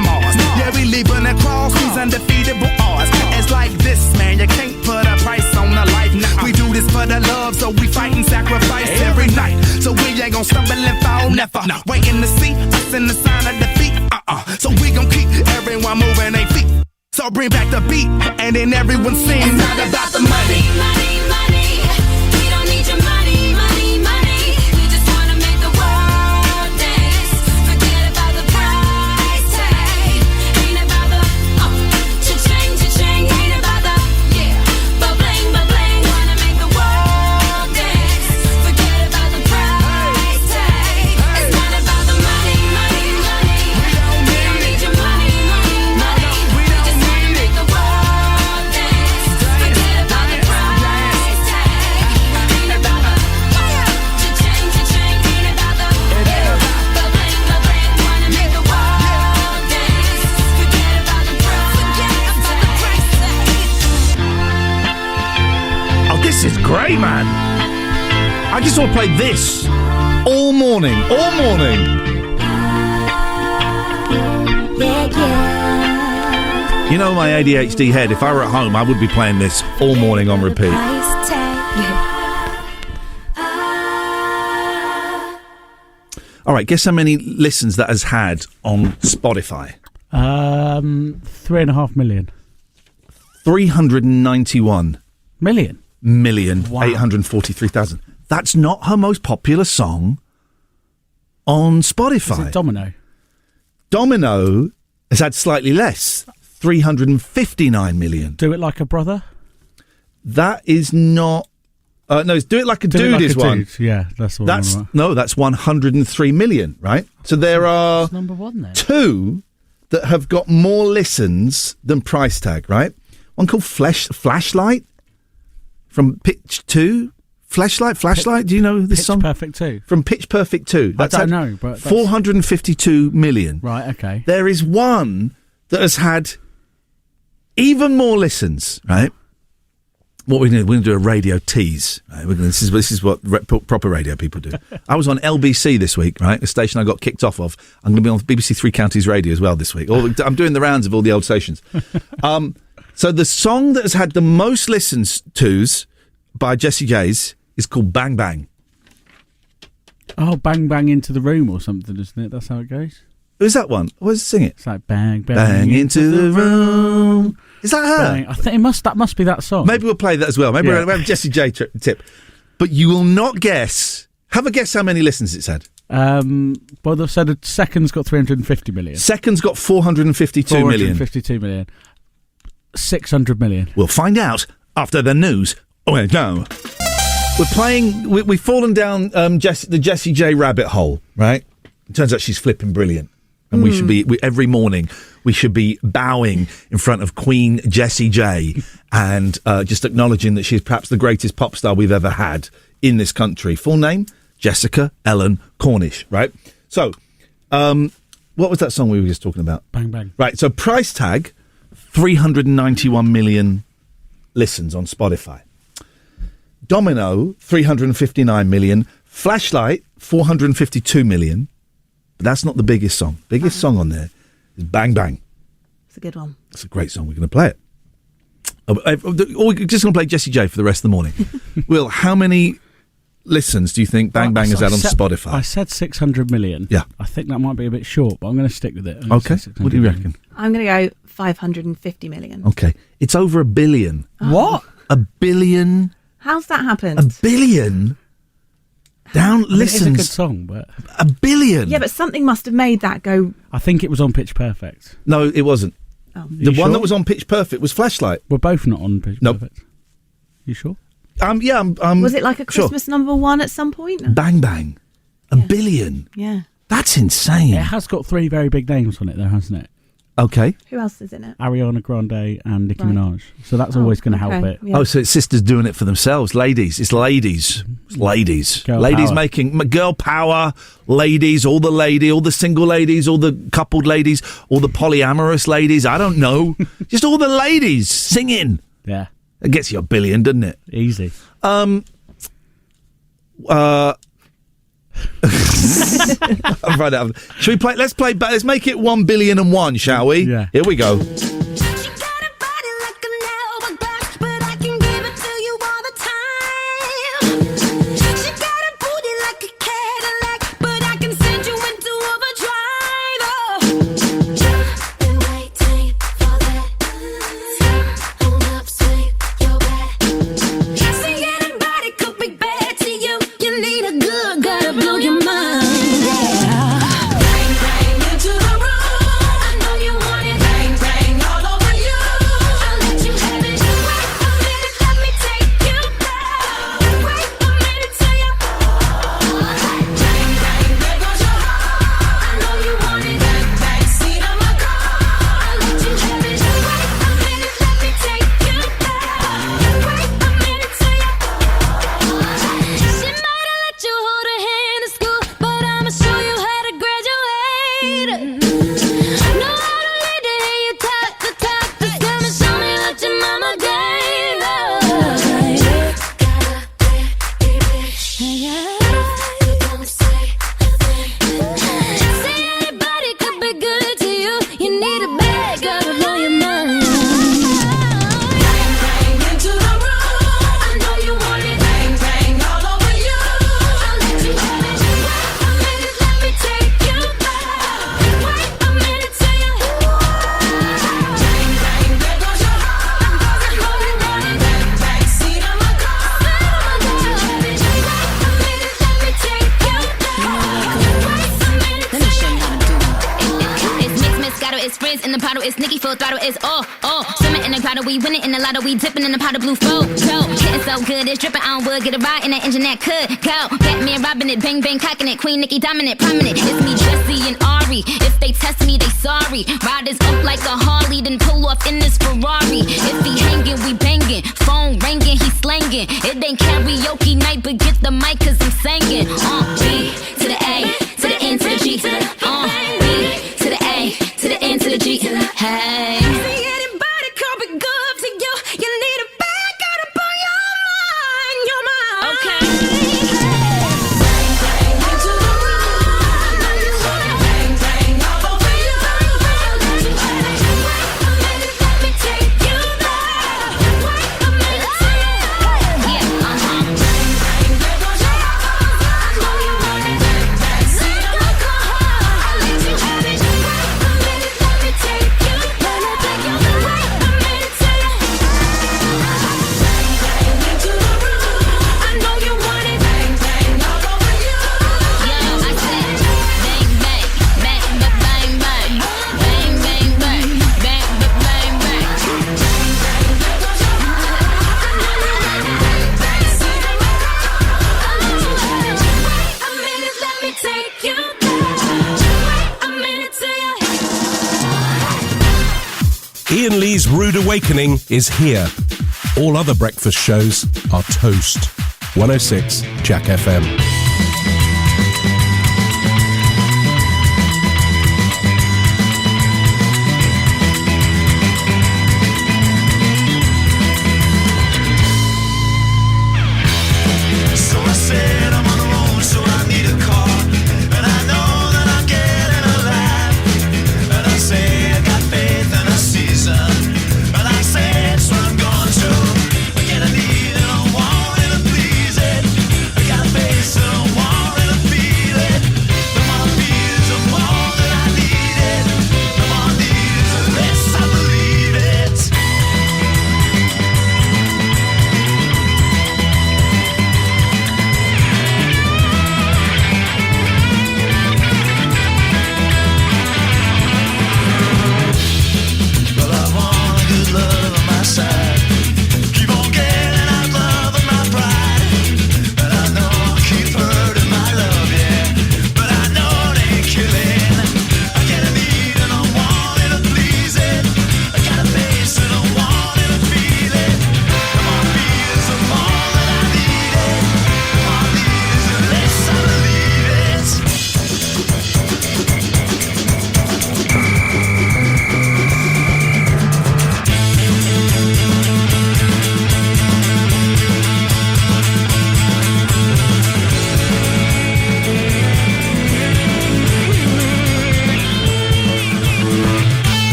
Mars. Yeah, we leaving across these undefeatable odds. It's like this, man, you can't put a price on a life. We do this for the love, so we fight and sacrifice every night. So we ain't gon' stumble and fall, never. Waiting to see us in the sign of defeat. So we gon' keep everyone moving their feet. So bring back the beat, and then everyone sing. It's not about the money. Money, money. We don't need your money, money, money. We just wanna make the world dance. Forget about the price tag. Ain't about the cha-ching, cha-ching. Ain't about the ba-bling, ba-bling. Wanna make the world dance. Forget about the price tag. It's not about the money, money, money. We don't need your money, money, money. We just wanna make the world dance. Forget about the price tag. Ain't about the cha-ching, cha-ching. Ain't about the ba-bling, ba-bling. Wanna make the world dance. Forget about the price tag. Oh, this is great, man. I just want to play this all morning. All morning. You know, my ADHD head, if I were at home, I would be playing this all morning on repeat. All right, guess how many listens that has had on Spotify? 3.5 million. 391 million. Wow. 843,000. That's not her most popular song on Spotify. Is it Domino? Domino has had slightly less, 359 million. Do It Like a Brother? That is not... no, it's Do It Like a Dude Like is a one. Dude. Yeah, that's what That's I'm No, that's 103 million, right? So there are That's number one then. two that have got more listens than Price Tag, right? One called Flashlight from Pitch 2. Flashlight, do you know this song? Pitch Perfect 2. From Pitch Perfect 2. I don't know, but that's... 452 million. Right, okay. There is one that has had even more listens, right? What we're going to do a radio tease. Right? This is what proper radio people do. I was on LBC this week, right? A station I got kicked off of. I'm going to be on BBC Three Counties Radio as well this week. I'm doing the rounds of all the old stations. So the song that has had the most listens to's by Jessie J's is called Bang Bang. Oh, Bang Bang Into the Room or something, isn't it? That's how it goes. Who's that one? Where's sing it? It's like Bang Bang, bang into the room. Is that her? Bang. I think that must be that song. Maybe we'll play that as well. Maybe we'll have Jessie J tip. But you will not guess. Have a guess how many listens it's had. Well, they've said Second's got 350 million. Second's got 452 million. 452 million. 600 million. We'll find out after the news. Oh, wait, no. We're playing... We've fallen down the Jessie J rabbit hole, right? It turns out she's flipping brilliant. And we should be... every morning, we should be bowing in front of Queen Jessie J and just acknowledging that she's perhaps the greatest pop star we've ever had in this country. Full name? Jessica Ellen Cornish, right? So, what was that song we were just talking about? Bang Bang. Right, so Price Tag, 391 million listens on Spotify. Domino, 359 million. Flashlight, 452 million. But that's not the biggest song. Biggest song on there is Bang Bang. It's a good one. It's a great song. We're going to play it. We're just going to play Jessie J for the rest of the morning. Will, how many listens do you think Bang Bang has had on Spotify? I said 600 million. Yeah. I think that might be a bit short, but I'm going to stick with it. Okay. What do you reckon? I'm going to go 550 million. Okay. It's over 1 billion. What? 1 billion. How's that happened? 1 billion listens. It's a good song, but 1 billion. Yeah, but something must have made that go. I think it was on Pitch Perfect. No, it wasn't. Oh. The one that was on Pitch Perfect was Flashlight. We're both not on Pitch Nope. Perfect. You sure? Yeah. Was it like a Christmas number one at some point? Bang Bang. 1 billion. Yeah. That's insane. It has got 3 very big names on it, though, hasn't it? Okay. Who else is in it? Ariana Grande and Nicki Right. Minaj. So that's always going to help it. Yeah. Oh, so it's sisters doing it for themselves. Ladies. It's ladies. It's ladies. Girl ladies power. making girl power. Ladies. All the single ladies, all the coupled ladies, all the polyamorous ladies. I don't know. Just all the ladies singing. Yeah. It gets you 1 billion, doesn't it? Easy. I've run out. Shall we play? Let's play. Let's make it 1,000,000,001, shall we? Yeah. Here we go. We winning in the lotto, we dipping in the pot of blue flow. Getting so good, it's dripping on wood. Get a ride in that engine that could go. Batman robbing it, bang bang cocking it. Queen Nicki dominant, prominent. It's me, Jesse and Ari. If they test me, they sorry. Riders up like a Harley, then pull off in this Ferrari. If he hanging, we banging. Phone ringing, he slanging. It ain't karaoke night, but get the mic 'cause I'm singing. B to the A, to the N to the G. B to the A, to the N to the G. Hey. Iain Lee's Rude Awakening is here. All other breakfast shows are toast. 106 Jack FM. So I said I'm on the road, so I need a car. And I know that I'm getting alive. And I say I got faith and a season. And I say it's what I'm going to. I get a need and I want it to please it. I got a face and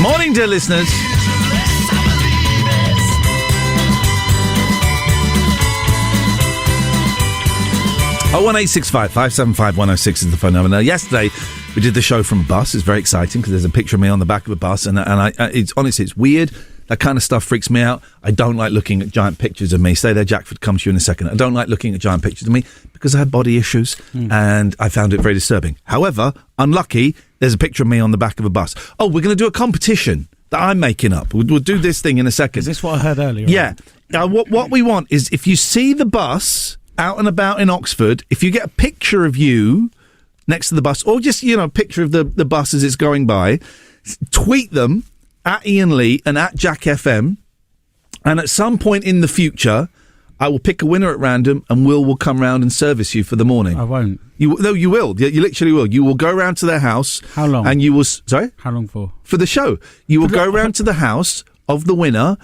Morning, dear listeners. 01865 575 106 is the phone number. Now, yesterday we did the show from a bus. It's very exciting because there's a picture of me on the back of a bus, and it's honestly, it's weird. That kind of stuff freaks me out. I don't like looking at giant pictures of me. Stay there, Jackford, come to you in a second. I don't like looking at giant pictures of me because I have body issues, and I found it very disturbing. However, unlucky, there's a picture of me on the back of a bus. Oh, we're going to do a competition that I'm making up. We'll do this thing in a second. Is this what I heard earlier? Yeah. What we want is if you see the bus out and about in Oxford, if you get a picture of you next to the bus, or just, a picture of the bus as it's going by, tweet them at Iain Lee and at Jack FM, and at some point in the future, I will pick a winner at random, and will come round and service you for the morning. I won't. You will. You literally will. You will go round to their house. How long? And you will. Sorry? How long for? For the show. You will go round to the house of the winner,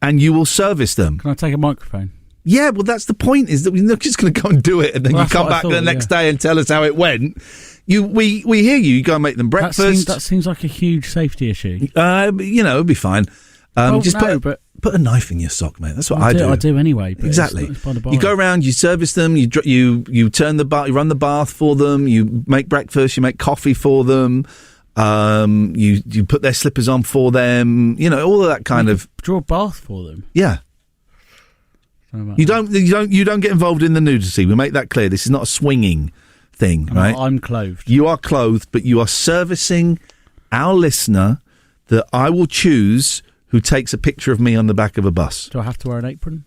and you will service them. Can I take a microphone? Yeah, well, that's the point, is that we're not just going to go and do it, and then you come back the next day and tell us how it went. We hear you. You go and make them breakfast. That seems like a huge safety issue. It'll be fine. Put a knife in your sock, mate. That's what I do. I do anyway. But exactly. It's by the by. You go around, you service them, you turn the bath, you run the bath for them, you make breakfast, you make coffee for them, you put their slippers on for them, all of that kind of. Draw a bath for them. Yeah. You don't get involved in the nudity. We make that clear. This is not a swinging thing, right? I'm clothed. You are clothed, but you are servicing our listener that I will choose, who takes a picture of me on the back of a bus. Do I have to wear an apron?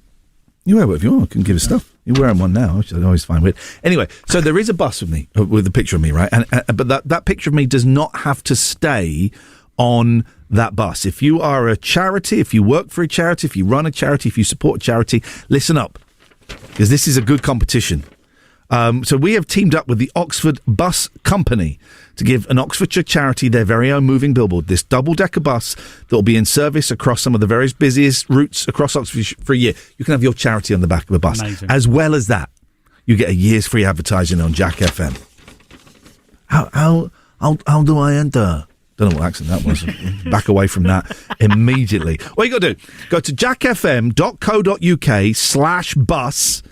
You wear whatever you want. I can give us stuff. You're wearing one now, which I always find weird. Anyway, so there is a bus with me, with a picture of me, right? But that picture of me does not have to stay on that bus. If you are a charity, if you work for a charity, if you run a charity, if you support a charity, listen up, because this is a good competition. So we have teamed up with the Oxford Bus Company to give an Oxfordshire charity their very own moving billboard. This double-decker bus that will be in service across some of the various busiest routes across Oxfordshire for a year. You can have your charity on the back of a bus. Amazing. As well as that, you get a year's free advertising on Jack FM. How do I enter? Don't know what accent that was. Back away from that immediately. What you got to do, go to jackfm.co.uk/bus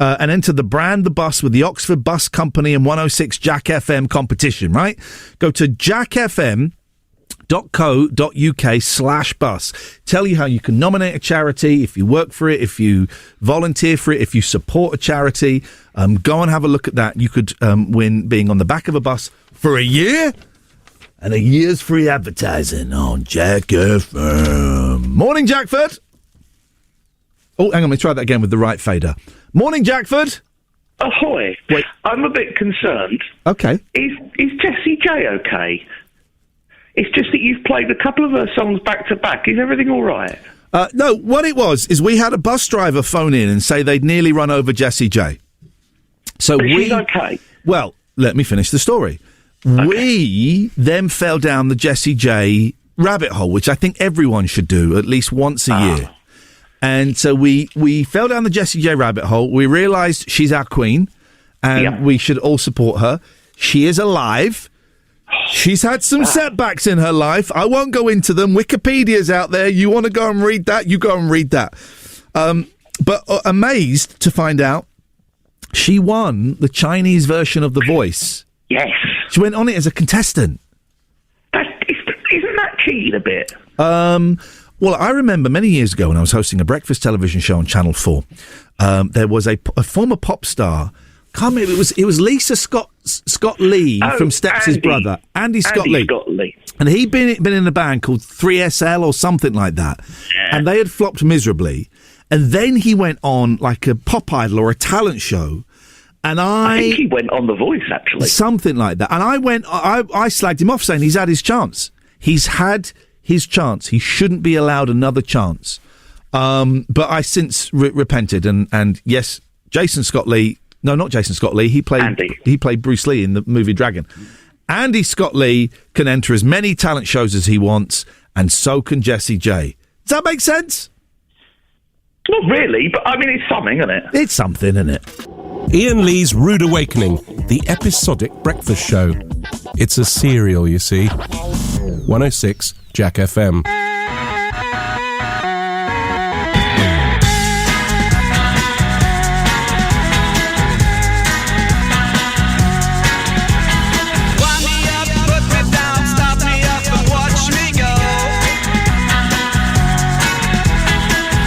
and enter the brand the bus with the Oxford Bus Company and 106 Jack FM competition, right? Go to jackfm.co.uk/bus. Tell you how you can nominate a charity, if you work for it, if you volunteer for it, if you support a charity. Go and have a look at that. You could win being on the back of a bus for a year. And a year's free advertising on Jack FM. Morning, Jackford. Oh, hang on, let me try that again with the right fader. Morning, Jackford. Ahoy. Wait. I'm a bit concerned. Okay. Is Jessie J okay? It's just that you've played a couple of her songs back to back. Is everything all right? No, what it was is we had a bus driver phone in and say they'd nearly run over Jessie J. So she's okay? Well, let me finish the story. Okay. We then fell down the Jessie J rabbit hole, which I think everyone should do at least once a year. And so we fell down the Jessie J rabbit hole. We realised she's our queen, and we should all support her. She is alive. She's had some setbacks in her life. I won't go into them. Wikipedia's out there. You want to go and read that? You go and read that. But amazed to find out she won the Chinese version of The Voice. Yes. She went on it as a contestant. Isn't that cheating a bit? Well, I remember many years ago when I was hosting a breakfast television show on Channel 4, there was a former pop star. Can't remember, it was Lisa Scott Lee from Steps' brother, Andy Scott Lee. And he'd been in a band called 3SL or something like that. Yeah. And they had flopped miserably. And then he went on like a pop idol or a talent show. And I think he went on The Voice, actually. Something like that. And I slagged him off saying he's had his chance. He's had his chance. He shouldn't be allowed another chance. But I since repented. And yes, Jason Scott Lee. No, not Jason Scott Lee. He played Bruce Lee in the movie Dragon. Andy Scott Lee can enter as many talent shows as he wants, and so can Jessie J. Does that make sense? Not really, but I mean, it's something, isn't it? It's something, isn't it? Iain Lee's Rude Awakening, the episodic breakfast show. It's a serial, you see. 106 Jack FM. Wind me up, put me down, stop me up and watch me go.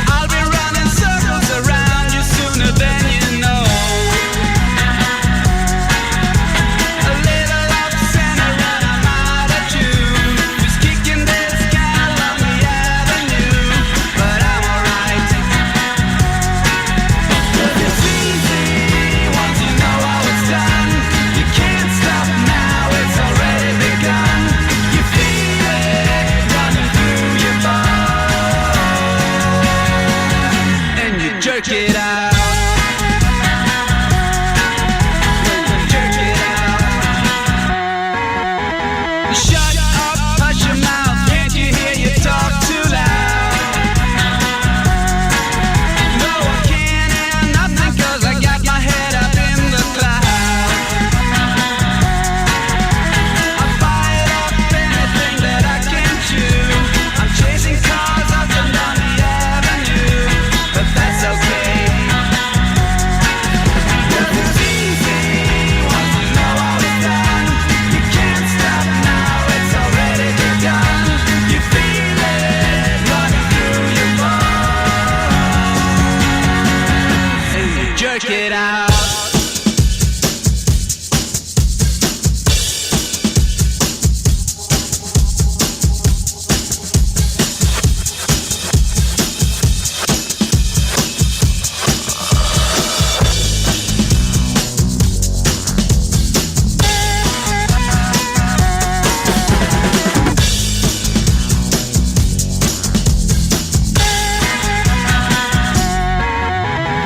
I'll be running circles around you sooner than you know. A little love center and I'm out at you. Just kicking this can on the avenue, but I'm alright. It's easy once you know how it's done. You can't stop now, it's already begun. You feel it running through your bones, and you jerk it out. Jerk it out. Shut up, hush your mouth, can't you hear you talk too loud? No, I can't hear nothing 'cause I got my head up in the clouds. I bite off anything that I can chew. I'm chasing cars up and down the avenue, but that's okay. It's easy once you know how it's done. You can't stop now, it's already begun. You feel it running through your bones, and you jerk it out.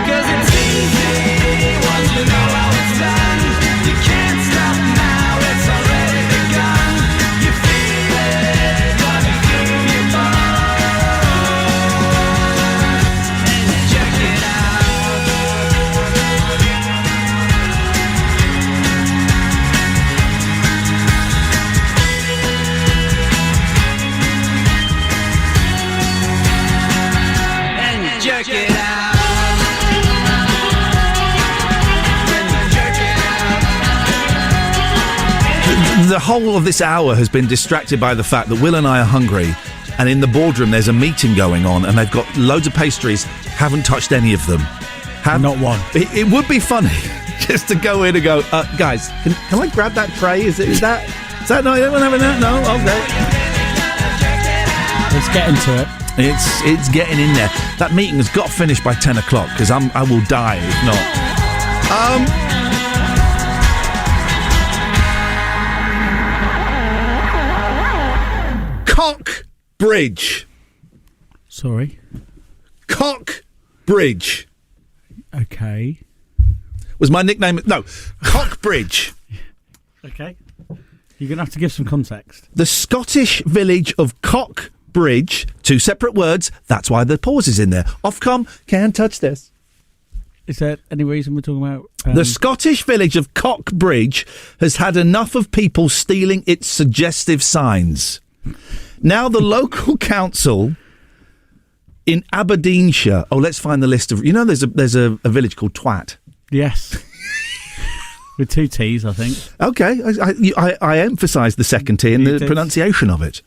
Cause it's easy once you know how it's done. You can't stop now, it's already begun. You feel it running through your bones, and you check it out. And you jerk it out. The whole of this hour has been distracted by the fact that Will and I are hungry, and in the boardroom there's a meeting going on, and they've got loads of pastries, haven't touched any of them. Not one. It would be funny just to go in and go, guys, can I grab that tray? Is that no, you don't have that? No? Okay. Let's get into it. It's getting in there. That meeting has got to finish by 10 o'clock, because I will die if not. Cockbridge. Sorry. Cockbridge. Okay. Was my nickname... No, Cockbridge. Okay. You're going to have to give some context. The Scottish village of Cockbridge, two separate words, that's why the pause is in there. Ofcom, can't touch this. Is there any reason we're talking about... The Scottish village of Cockbridge has had enough of people stealing its suggestive signs. Now the local council in Aberdeenshire... Oh, let's find the list of... You know there's a village called Twat? Yes. With two T's, I think. Okay, I emphasise the second T in the pronunciation of it.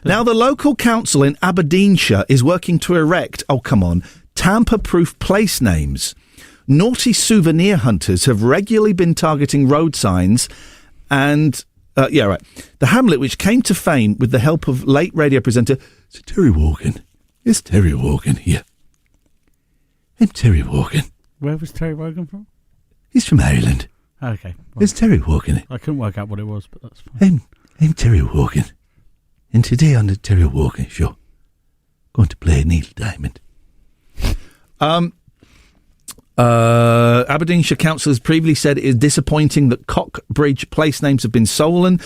Now the local council in Aberdeenshire is working to erect... Oh, come on. Tamper-proof place names. Naughty souvenir hunters have regularly been targeting road signs and... yeah, right. The hamlet, which came to fame with the help of late radio presenter Sir Terry Wogan. It's Terry Wogan here. I'm Terry Wogan. Where was Terry Wogan from? He's from Ireland. Okay. It's Terry Wogan. I couldn't work out what it was, but that's fine. I'm Terry Wogan. And today on the Terry Wogan Show, going to play Neil Diamond. Aberdeenshire Council has previously said it is disappointing that Cockbridge place names have been stolen,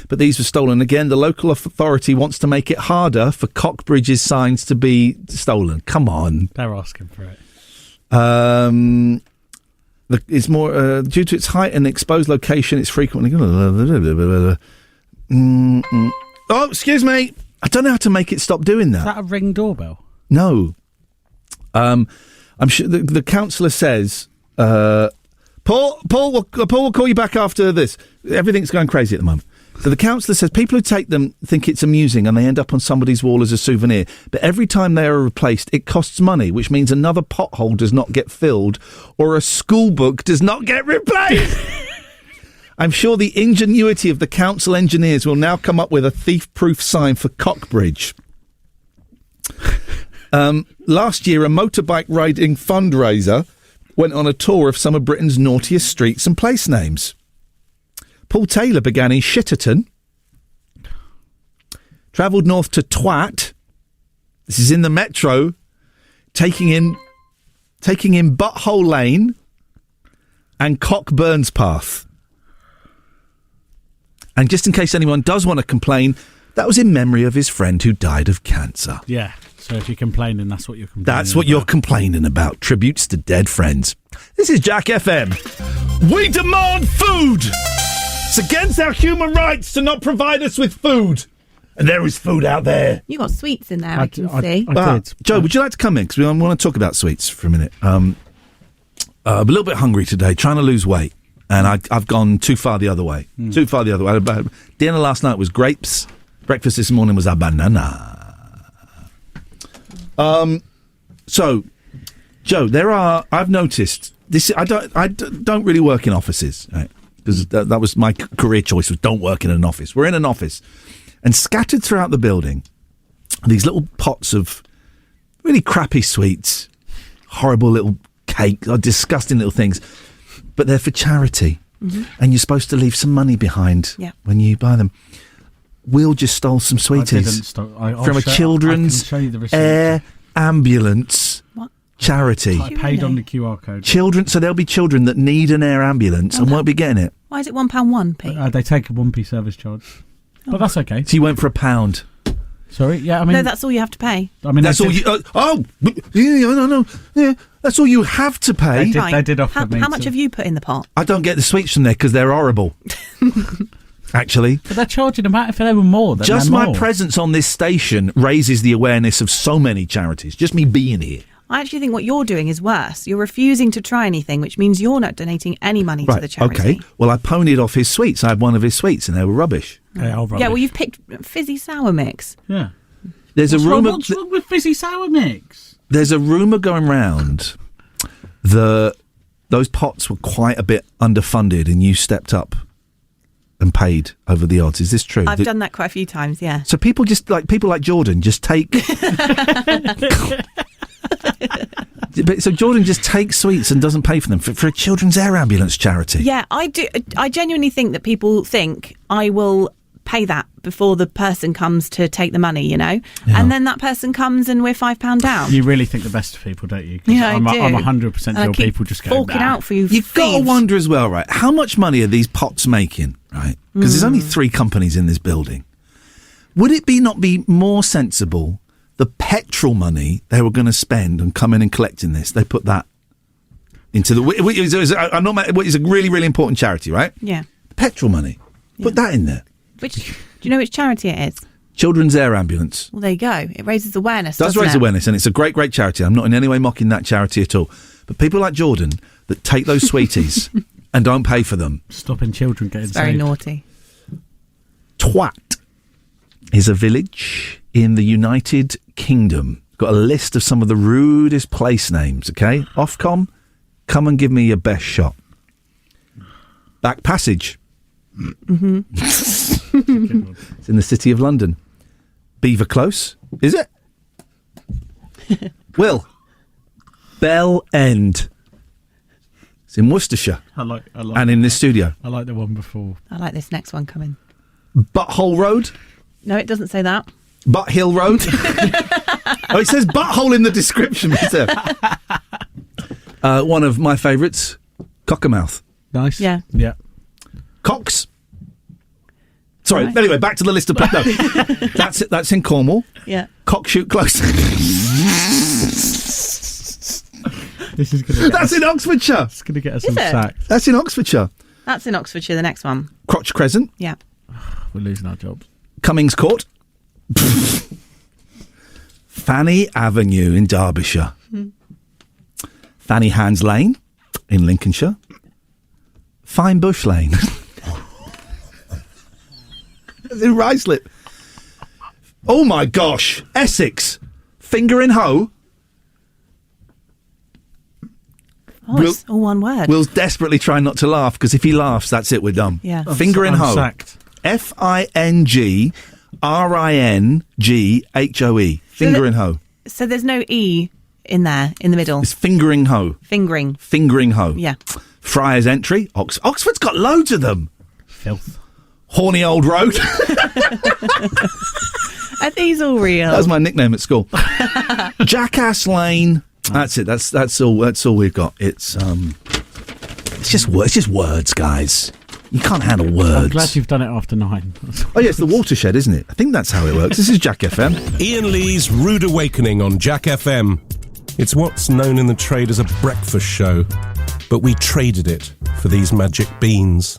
but these were stolen again. The local authority wants to make it harder for Cockbridge's signs to be stolen. Come on. They're asking for it. It's more due to its height and exposed location. It's frequently Oh, excuse me. I don't know how to make it stop doing that. Is that a Ring doorbell? No. I'm sure the counsellor says, Paul will call you back after this. Everything's going crazy at the moment. So the counsellor says people who take them think it's amusing and they end up on somebody's wall as a souvenir. But every time they are replaced, it costs money, which means another pothole does not get filled or a school book does not get replaced. I'm sure the ingenuity of the council engineers will now come up with a thief-proof sign for Cockbridge. Last year, a motorbike riding fundraiser went on a tour of some of Britain's naughtiest streets and place names. Paul Taylor began in Shitterton, travelled north to Twat. This is in the metro, taking in Butthole Lane and Cockburns Path. And just in case anyone does want to complain, that was in memory of his friend who died of cancer. Yeah. So if you're complaining, that's what you're complaining That's what you're complaining about. Tributes to dead friends. This is Jack FM. We demand food! It's against our human rights to not provide us with food. And there is food out there. You got sweets in there, I can see. I did. Joe, would you like to come in? Because we want to talk about sweets for a minute. I'm a little bit hungry today, trying to lose weight. And I've gone too far the other way. Too far the other way. Dinner last night was grapes. Breakfast this morning was a banana. So, Joe, I've noticed this. I don't really work in offices, right? Because that was my career choice, was don't work in an office. We're in an office, and scattered throughout the building, these little pots of really crappy sweets, horrible little cake, disgusting little things, but they're for charity, and you're supposed to leave some money behind when you buy them. Will just stole some sweeties from a children's air ambulance charity. I paid on the QR code. Children, so there'll be children that need an air ambulance and won't be getting it. Why is it £1.1p? They take a 1p service charge, but that's okay. So you went for £1. Sorry, yeah, I mean, no, that's all you have to pay. I mean, that's all you. That's all you have to pay. They did offer me. How much have you put in the pot? I don't get the sweets from there because they're horrible. Actually, but they're charging them out if they were more. Just my presence on this station raises the awareness of so many charities. Just me being here. I actually think what you're doing is worse. You're refusing to try anything, which means you're not donating any money to the charity. Okay. Well, I ponied off his sweets. I had one of his sweets, and they were rubbish. They are rubbish. Yeah. Well, you've picked fizzy sour mix. Yeah. There's a rumour. What's wrong with fizzy sour mix? There's a rumour going round that those pots were quite a bit underfunded, and you stepped up and paid over the odds. Is this true? I've done that quite a few times, yeah. So people like Jordan just take... So Jordan just takes sweets and doesn't pay for them for a children's air ambulance charity. Yeah, I do. I genuinely think that people think I will pay that before the person comes to take the money, you know? Yeah. And then that person comes and we're £5 down. You really think the best of people, don't you? Yeah, I'm I do. I'm 100% sure people just go forking out for you. You've got to wonder as well, right? How much money are these pots making, right? Because there's only 3 companies in this building. Would it not be more sensible, the petrol money they were going to spend on coming and collecting this, they put that into it's a really, really important charity, right? Yeah. The petrol money. Yeah. Put that in there. Do you know which charity it is? Children's Air Ambulance. Well, there you go. It raises awareness, does raise awareness, and it's a great, great charity. I'm not in any way mocking that charity at all. But people like Jordan that take those sweeties and don't pay for them. Stopping children getting very saved. Naughty. Twat is a village in the United Kingdom. Got a list of some of the rudest place names, okay? Ofcom, come and give me your best shot. Back Passage. Mm-hmm. It's in the City of London. Beaver Close, is it? Will. Bell End. It's in Worcestershire. I like and in this studio. I like the one before. I like this next one coming. Butthole Road. No, it doesn't say that. Butt Hill Road. Oh, it says butthole in the description. One of my favourites, Cockermouth. Nice. Yeah. Yeah. Cox. Sorry. Right. Anyway, back to the list of that's it. That's in Cornwall. Yeah. Cockshoot Close. This is gonna. That's in Oxfordshire. It's going to get us some sacks. That's in Oxfordshire. That's in Oxfordshire. The next one. Crotch Crescent. Yeah. We're losing our jobs. Cummings Court. Fanny Avenue in Derbyshire. Fanny Hands Lane in Lincolnshire. Fine Bush Lane. in Ruislip. Oh my gosh. Essex. Finger in hoe. Oh, it's all one word. Will's desperately trying not to laugh because if he laughs, that's it, we're done. Yeah. Finger in I'm hoe. sacked. FINGRINGHOE. Finger in hoe. So there's no E in there, in the middle. It's fingering hoe. Fingering. Fingering hoe. Yeah. Friars Entry. Oxford's got loads of them. Filth. Horny Old Road. Are these all real? That was my nickname at school. Jackass Lane. That's it. That's all we've got. It's just words, guys. You can't handle words. I'm glad you've done it after 9. Oh yeah, it's the watershed, isn't it? I think that's how it works. This is Jack FM. Iain Lee's Rude Awakening on Jack FM. It's what's known in the trade as a breakfast show, but we traded it for these magic beans.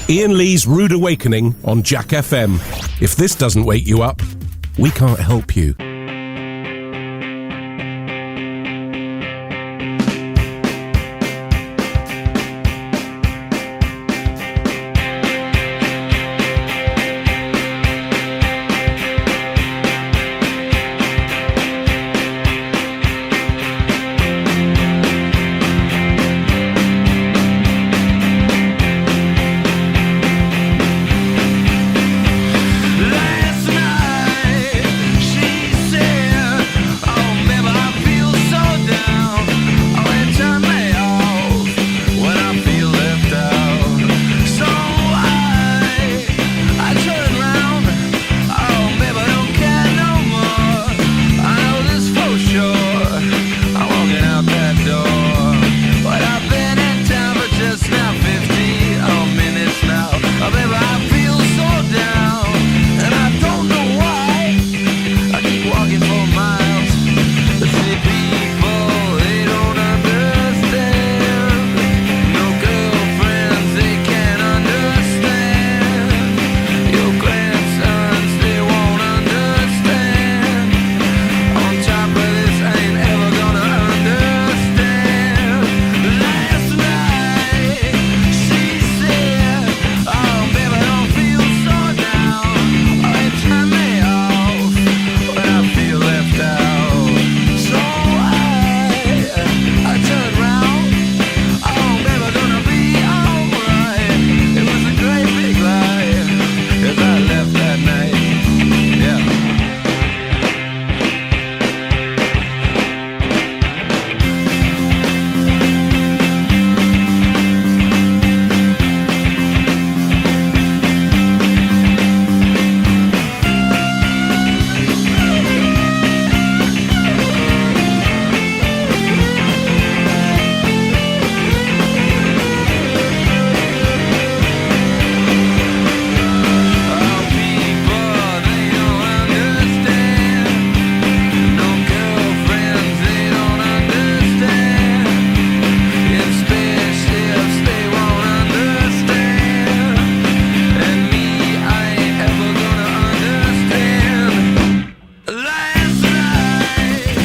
Iain Lee's Rude Awakening on Jack FM. If this doesn't wake you up, we can't help you. Last night, she said,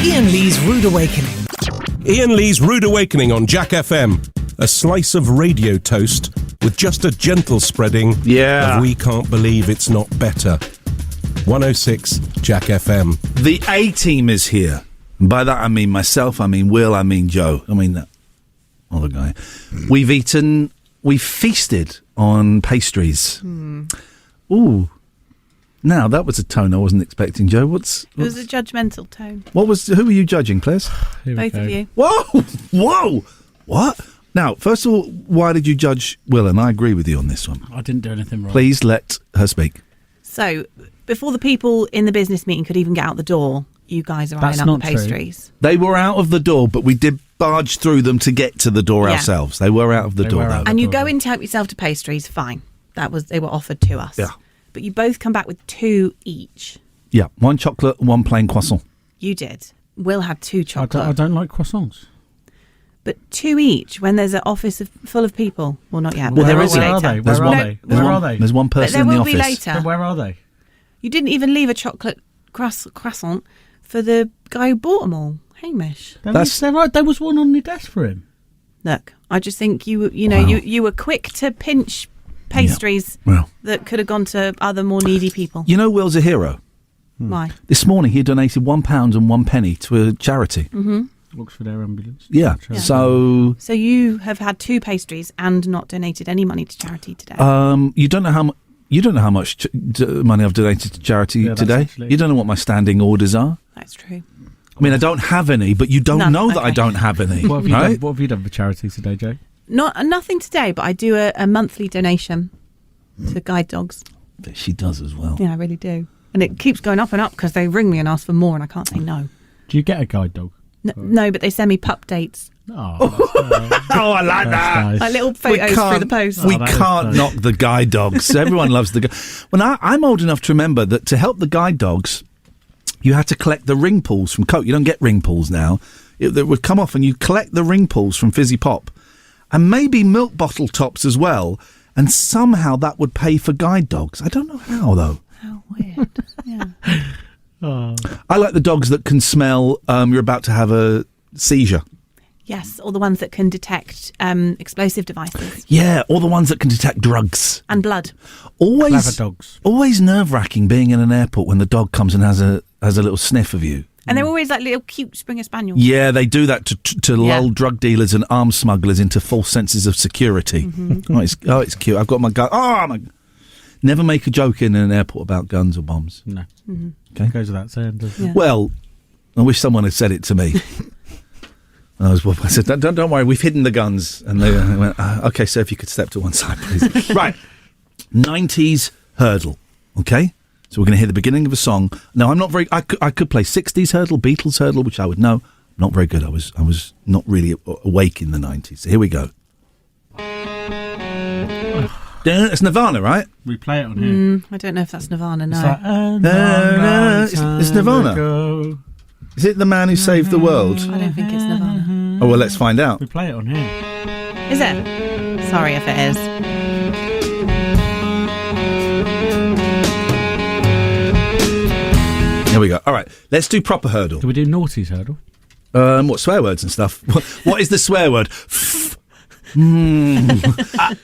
Iain Lee's Rude Awakening. Iain Lee's Rude Awakening on Jack FM. A slice of radio toast with just a gentle spreading of We Can't Believe It's Not Better. 106 Jack FM. The A-team is here. And by that I mean myself, I mean Will, I mean Joe. I mean that other guy. We've feasted on pastries. Ooh. Now, that was a tone I wasn't expecting, Joe. It was a judgmental tone. Who were you judging, Claire? Both of you. Whoa! What? Now, first of all, why did you judge Will? And I agree with you on this one. I didn't do anything wrong. Please let her speak. So, before the people in the business meeting could even get out the door, you guys are eyeing up the pastries. They were out of the door, but we did barge through them to get to the door ourselves. They were out of the door, though. And you go in to help yourself to pastries, fine. They were offered to us. Yeah. But you both come back with two each. Yeah, one chocolate, one plain croissant. You did. Will had two chocolate. I don't like croissants. But two each when there's an office full of people. Well, not yet. Where are they? Where are they? There's one person in the office. There will be later. Then where are they? You didn't even leave a chocolate croissant for the guy who bought them all, Hamish. They're right. There was one on the desk for him. Look, I just think you were quick to pinch pastries that could have gone to other more needy people. You know Will's a hero. Why? This morning he donated £1 and 1 penny to a charity. Mm-hmm. Works for their ambulance. Yeah. So you have had two pastries and not donated any money to charity today. you don't know how much money I've donated to charity today. You don't know what my standing orders are. That's true. I mean, I don't have any, but you don't know that I don't have any. What have you done for charity today, Joe? Nothing today, but I do a monthly donation to guide dogs. She does as well. Yeah, I really do. And it keeps going up and up because they ring me and ask for more and I can't say no. Do you get a guide dog? No, but they send me pup dates. Oh, I like that. Nice. Like little photos through the post. We can't knock the guide dogs. Everyone loves the guide. Well, I'm old enough to remember that to help the guide dogs, you had to collect the ring pulls from Coke. You don't get ring pulls now. It would come off and you collect the ring pulls from Fizzy Pop. and maybe milk bottle tops as well, and somehow that would pay for guide dogs. I don't know how, though. How weird. Yeah. I like the dogs that can smell you're about to have a seizure. Yes, or the ones that can detect explosive devices. Yeah, or the ones that can detect drugs. And blood. Always, Clever dogs. Always nerve-wracking being in an airport when the dog comes and has a little sniff of you. And they're always like little cute Springer Spaniels. Yeah, they do that to lull drug dealers and arms smugglers into false senses of security. Mm-hmm. It's cute. I've got my gun. Oh, my... Never make a joke in an airport about guns or bombs. No. Mm-hmm. Okay. Goes without saying, doesn't it? Yeah. Well, I wish someone had said it to me. I said, don't worry, we've hidden the guns. And they went, okay, sir, if you could step to one side, please. Right. 90s hurdle. Okay? So we're going to hear the beginning of a song. Now, I'm not very... I could play 60s hurdle, Beatles hurdle, which I would know. Not very good. I was not really awake in the 90s. So here we go. It's Nirvana, right? We play it on here. I don't know if that's Nirvana, no. It's Nirvana. Is it The Man Who Saved the World? I don't think it's Nirvana. Oh, well, let's find out. We play it on here. Is it? Sorry if it is. Here we go. All right, let's do proper hurdle. Do we do naughties hurdle? What, swear words and stuff? What is the swear word?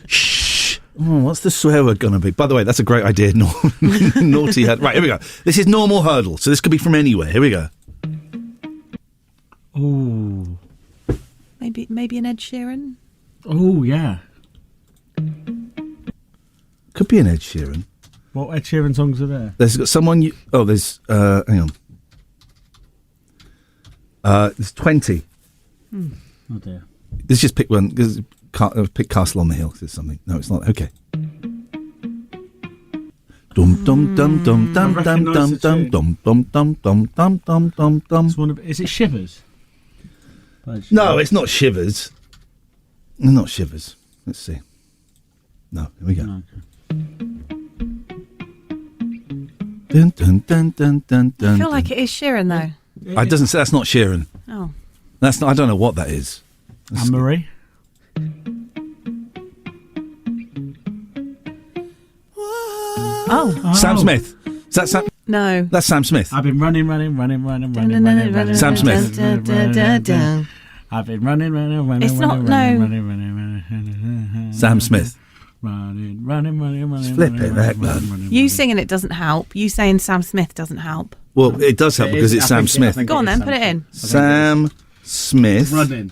Shh. Oh, what's the swear word going to be? By the way, that's a great idea. Naughty hurdle. Right, here we go. This is normal hurdle, so this could be from anywhere. Here we go. Ooh. Maybe an Ed Sheeran? Oh, yeah. Could be an Ed Sheeran. What Ed Sheeran songs are there? There's got someone you... Oh, there's... hang on. There's 20. Oh, dear. Let's just pick one. Pick Castle on the Hill. There's something. No, it's not. Okay. Dum dum dum dum dum dum dum dum dum dum dum dum dum dum dum dum. Is it Shivers? No, it's not Shivers. Not Shivers. Let's see. No, here we go. No, Dun, dun, dun, dun, dun, dun, I feel like it is Sheeran, though. It doesn't say. That's not Sheeran. Oh. That's not. I don't know what that is. Anne Marie. Oh. Sam Smith. Is that Sam? No. That's Sam Smith. I've been running. Sam Smith. I've been running. It's not. No. Sam Smith. Running. Flip it back, man. You singing it doesn't help. You saying Sam Smith doesn't help. Well, it does help because it's Sam Smith. Go on then, put it in. Sam Smith. Running.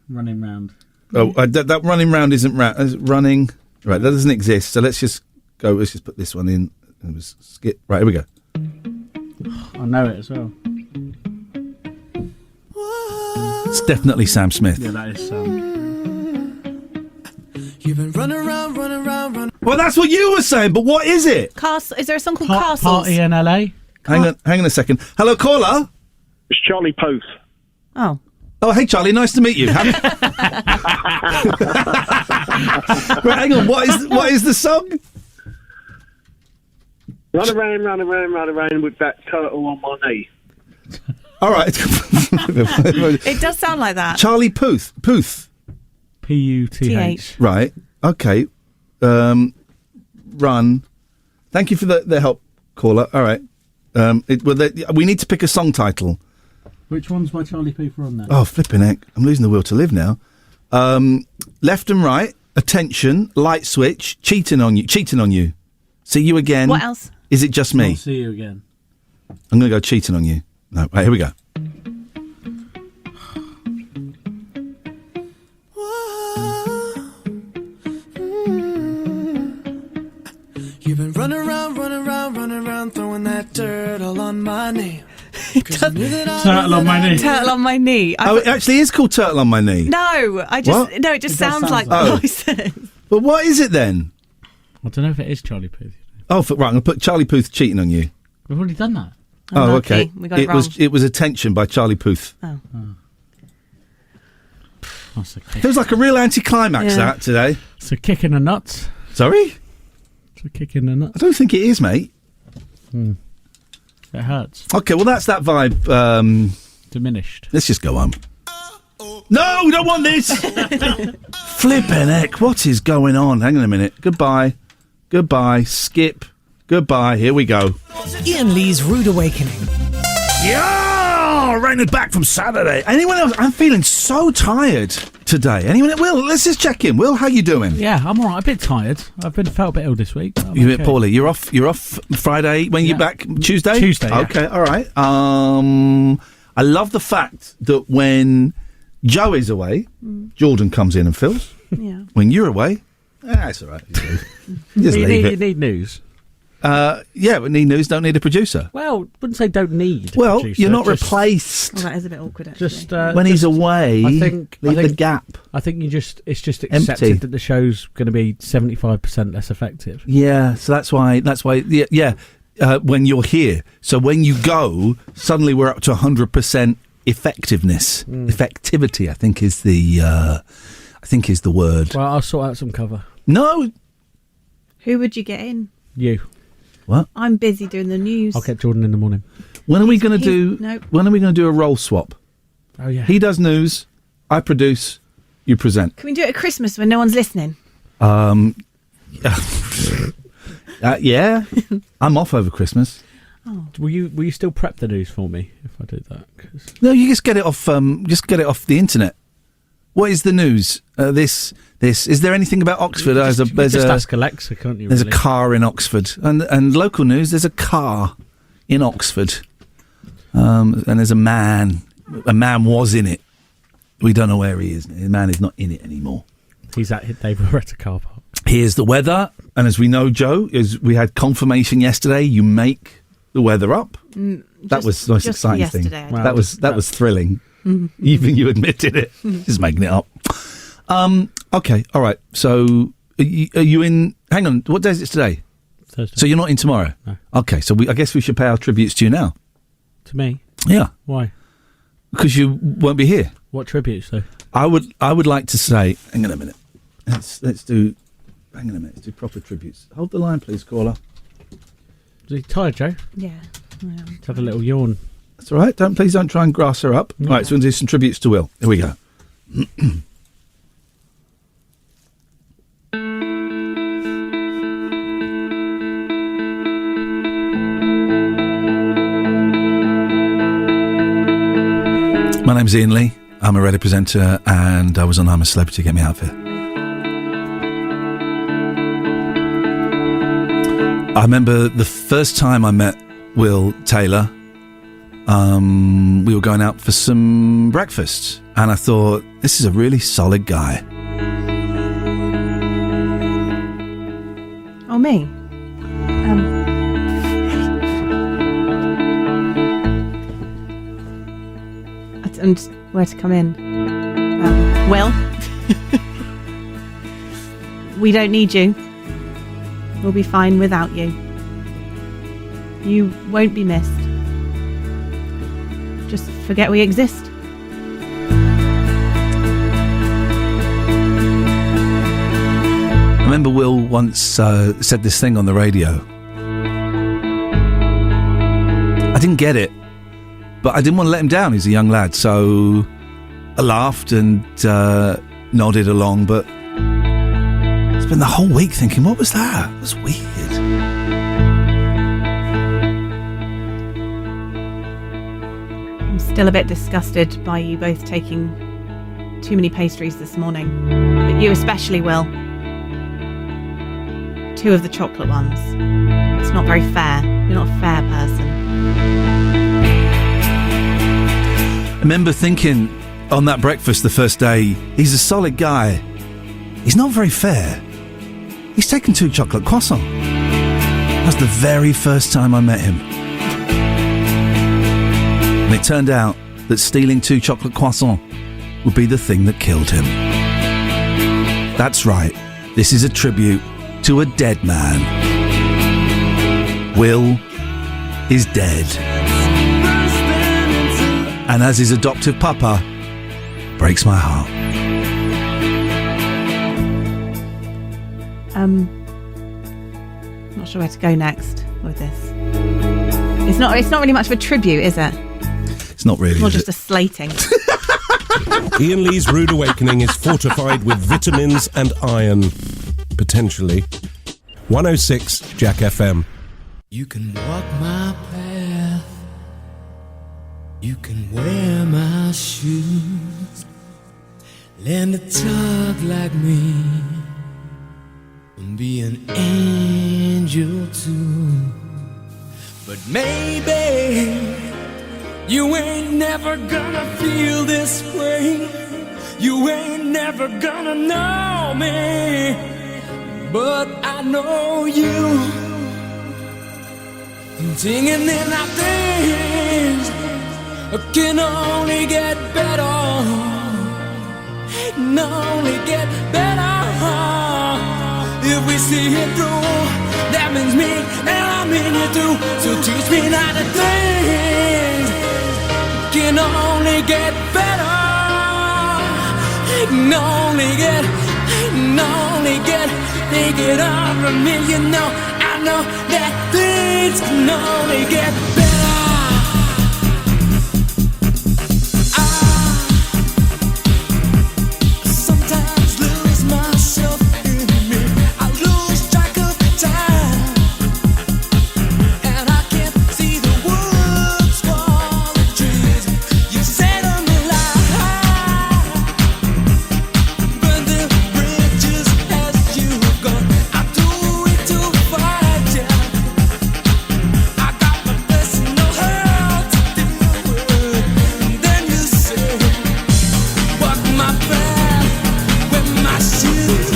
Running round. Oh, that running round isn't running. Right, that doesn't exist. So let's just go. Let's just put this one in. And was skip. Right, here we go. I know it as well. It's definitely Sam Smith. Yeah, that is Sam. You've been running around. Well, that's what you were saying, but what is it? Castle. Is there a song called Castles? Party in LA. Hang on a second. Hello, caller. It's Charlie Puth. Oh. Oh, hey, Charlie. Nice to meet you. Right, hang on. What is the song? Run around with that turtle on my knee. All right. It does sound like that. Charlie Puth. Puth. Right. Okay. Run. Thank you for the help, caller. All right. We need to pick a song title. Which one's my Charlie Puth on there? Oh, flipping heck. I'm losing the will to live now. Left and right. Attention. Light switch. Cheating on you. See you again. What else? Is it just me? I'll see you again. I'm going to go cheating on you. No. Right, here we go. You've been running around, throwing that dirt all on my knee. Turtle on my knee. Turtle on my knee. Oh, it actually is called Turtle on My Knee. No, it just sounds like the voices. But what is it then? I don't know if it is Charlie Puth. Oh, right. I'm going to put Charlie Puth cheating on you. We've already done that. Oh, okay. We got it wrong. It was Attention by Charlie Puth. Oh. That's okay. Feels like a real anticlimax that today. It's a kick in the nuts. Sorry? It's a kick in the nuts. I don't think it is, mate. It hurts. Okay, well that's that vibe. Diminished. Let's just go home. No, we don't want this. Flippin' heck, what is going on? Hang on a minute. Goodbye. Skip. Goodbye. Here we go. Iain Lee's Rude Awakening. Yeah! Raining back from Saturday. Anyone else? I'm feeling so tired today. Anyone? Will, let's just check in. Will, how you doing? Yeah, I'm all right. A bit tired. Felt a bit ill this week. You're a bit poorly. You're off Friday. When you're back? Tuesday? Tuesday, yeah. Okay, all right. I love the fact that when Joe is away, Jordan comes in and fills. Yeah. When you're away, it's all right. Just leave it. You need news. Yeah, we need news, don't need a producer. Well, wouldn't say don't need a Well, producer, you're not just- replaced. Well, that is a bit awkward, actually. Just when he's away, leave the gap. I think it's just Empty. accepted that the show's going to be 75% less effective. Yeah, so that's why. Yeah. When you're here, so when you go, suddenly we're up to 100% effectiveness, effectivity. I think is the word. Well, I'll sort out some cover. No, Who would you get in? You. What? I'm busy doing the news. I'll get Jordan in the morning. When are we going to do? Nope. When are we going to do a role swap? Oh yeah. He does news, I produce, you present. Can we do it at Christmas when no one's listening? Yeah, I'm off over Christmas. Oh. Will you still prep the news for me if I do that? 'Cause No, you just get it off. Just get it off the internet. What is the news? This. Is there anything about Oxford? There's just ask Alexa, can't you? There's really? a car in Oxford, and local news. There's a car in Oxford, and there's a man. A man was in it. We don't know where he is. The man is not in it anymore. He's at David Loretta car park. Here's the weather, and as we know, Joe, we had confirmation yesterday. You make the weather up. That was the most exciting thing. Wow. That was thrilling. Even you admitted it. Just making it up. Okay, all right. So, are you in? Hang on. What day is it today? Thursday. So you're not in tomorrow. No. Okay. So I guess we should pay our tributes to you now. To me? Yeah. Why? Because you won't be here. What tributes though? I would like to say. Hang on a minute. Let's do. Hang on a minute. Let's do proper tributes. Hold the line, please, caller. Is he tired, Joe? Yeah. Let's have a little yawn. That's all right. Please don't try and grass her up. No. All right. So we're going to do some tributes to Will. Here we go. My name's Iain Lee. I'm a radio presenter, and I was on I'm a Celebrity. Get me out of here. I remember the first time I met Will Taylor. We were going out for some breakfast, and I thought, this is a really solid guy. Oh, me? And where to come in? Well, we don't need you. We'll be fine without you. You won't be missed. Just forget we exist. I remember Will once said this thing on the radio. I didn't get it, but I didn't want to let him down. He's a young lad, so I laughed and nodded along, but I spent the whole week thinking, what was that? It was weird. I'm still a bit disgusted by you both taking too many pastries this morning. But you especially, Will. 2 of the chocolate ones. It's not very fair. You're not a fair person. I remember thinking on that breakfast the first day, he's a solid guy. He's not very fair. He's taken 2 chocolate croissants. That was the very first time I met him. And it turned out that stealing 2 chocolate croissants would be the thing that killed him. That's right. This is a tribute to a dead man. Will is dead. And as his adoptive papa, breaks my heart. Not sure where to go next with this. It's not really much of a tribute, is it? It's not really. It's more is just it? a slating. Iain Lee's Rude Awakening is fortified with vitamins and iron. Potentially. 106 Jack FM. You can walk my path. You can wear my shoes. Learn to talk like me. And be an angel too. But maybe you ain't never gonna feel this way. You ain't never gonna know me. But I know you. Singing in our things can only get better. It can only get better. If we see it through, that means me and I mean you too. So teach me not to think. Can only get better. It can only get. Take it on from me, you know. I know that things can only get better. I sometimes lose myself in me. I lose track of time, and I can't see the woods for the trees. You say to me like, but the bridges as you go, I do it to fight you. I got my personal hurt to deal with. And then you say, walk my path with my shoes.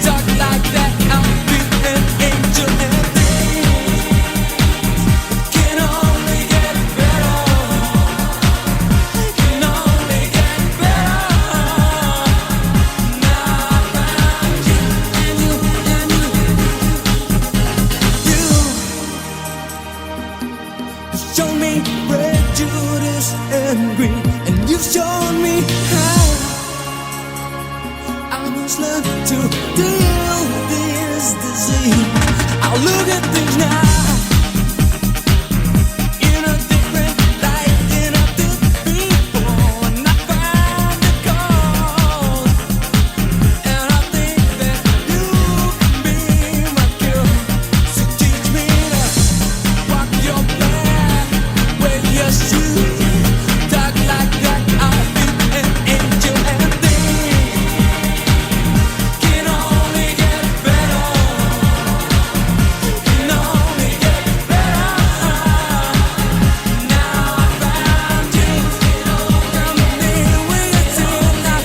Talk like that, I'll be an angel and things can only get better. Can only get better. Now I found you, and you. Show me prejudice and greed, and you've shown me how I must learn to deal with this disease. I'll look at things now in a different light than I did before, and I find the cause, and I think that you can be my cure. So teach me to walk your path with your shoes. Talk like that, I'll be an angel and things can only get better. Can only get better. Now I found you. Come in with your tears now.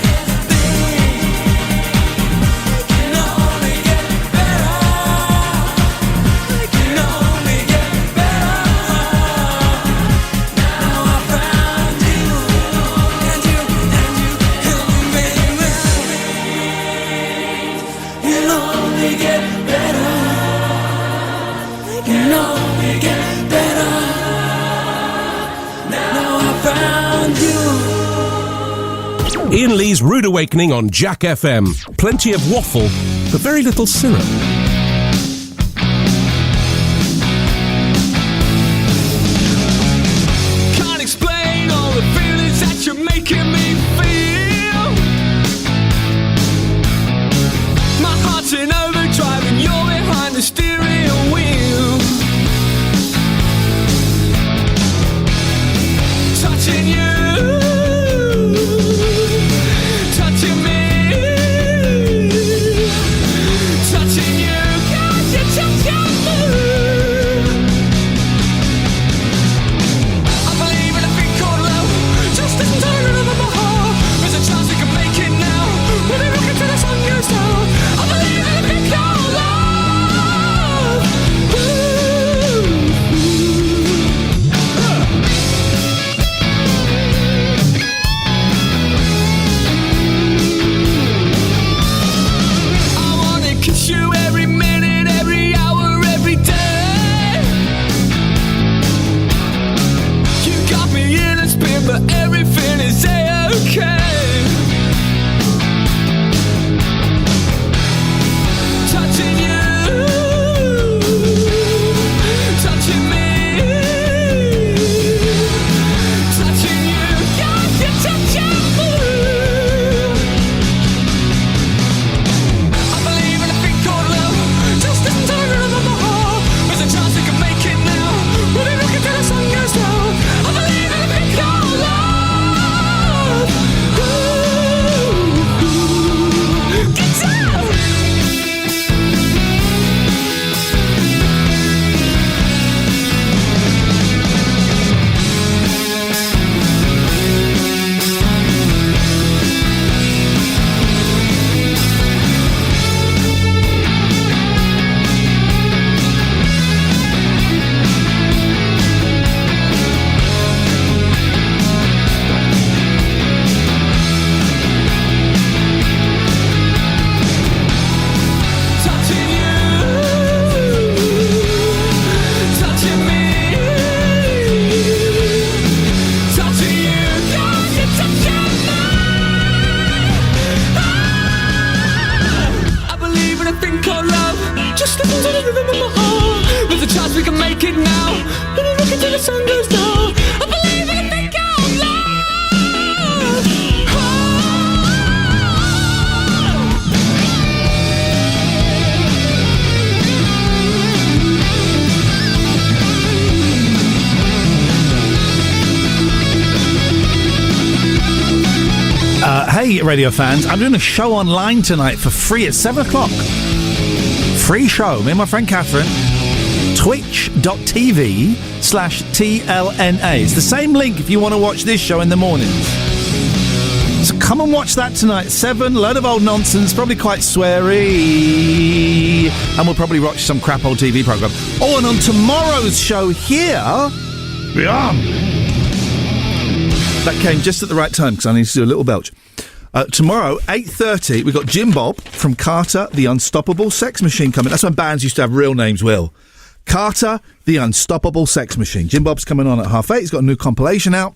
Things can only get better. Can only get better. Now I found you, and you help me. Can only get better. Can only get better. Now I found you. Iain Lee's Rude Awakening on Jack FM. Plenty of waffle, but very little syrup. Can't explain all the feelings that you're making me feel. My heart's in overdrive and you're behind the steering wheel. Touching you, touching me, touching you. the rhythm of my heart. With a chance we can make it now. Let me rock until the sun goes down. I believe in a think out loud. Hey, radio fans, I'm doing a show online tonight for free at 7 o'clock. Free show, me and my friend Catherine. Twitch.tv/TLNA. It's the same link if you want to watch this show in the mornings. So come and watch that tonight. 7, load of old nonsense, probably quite sweary. And we'll probably watch some crap old TV programme. Oh, and on tomorrow's show here... That came just at the right time because I need to do a little belch. Tomorrow, 8:30, we've got Jim Bob from Carter, the Unstoppable Sex Machine coming. That's when bands used to have real names, Will. Carter, the Unstoppable Sex Machine. Jim Bob's coming on at 8:30. He's got a new compilation out,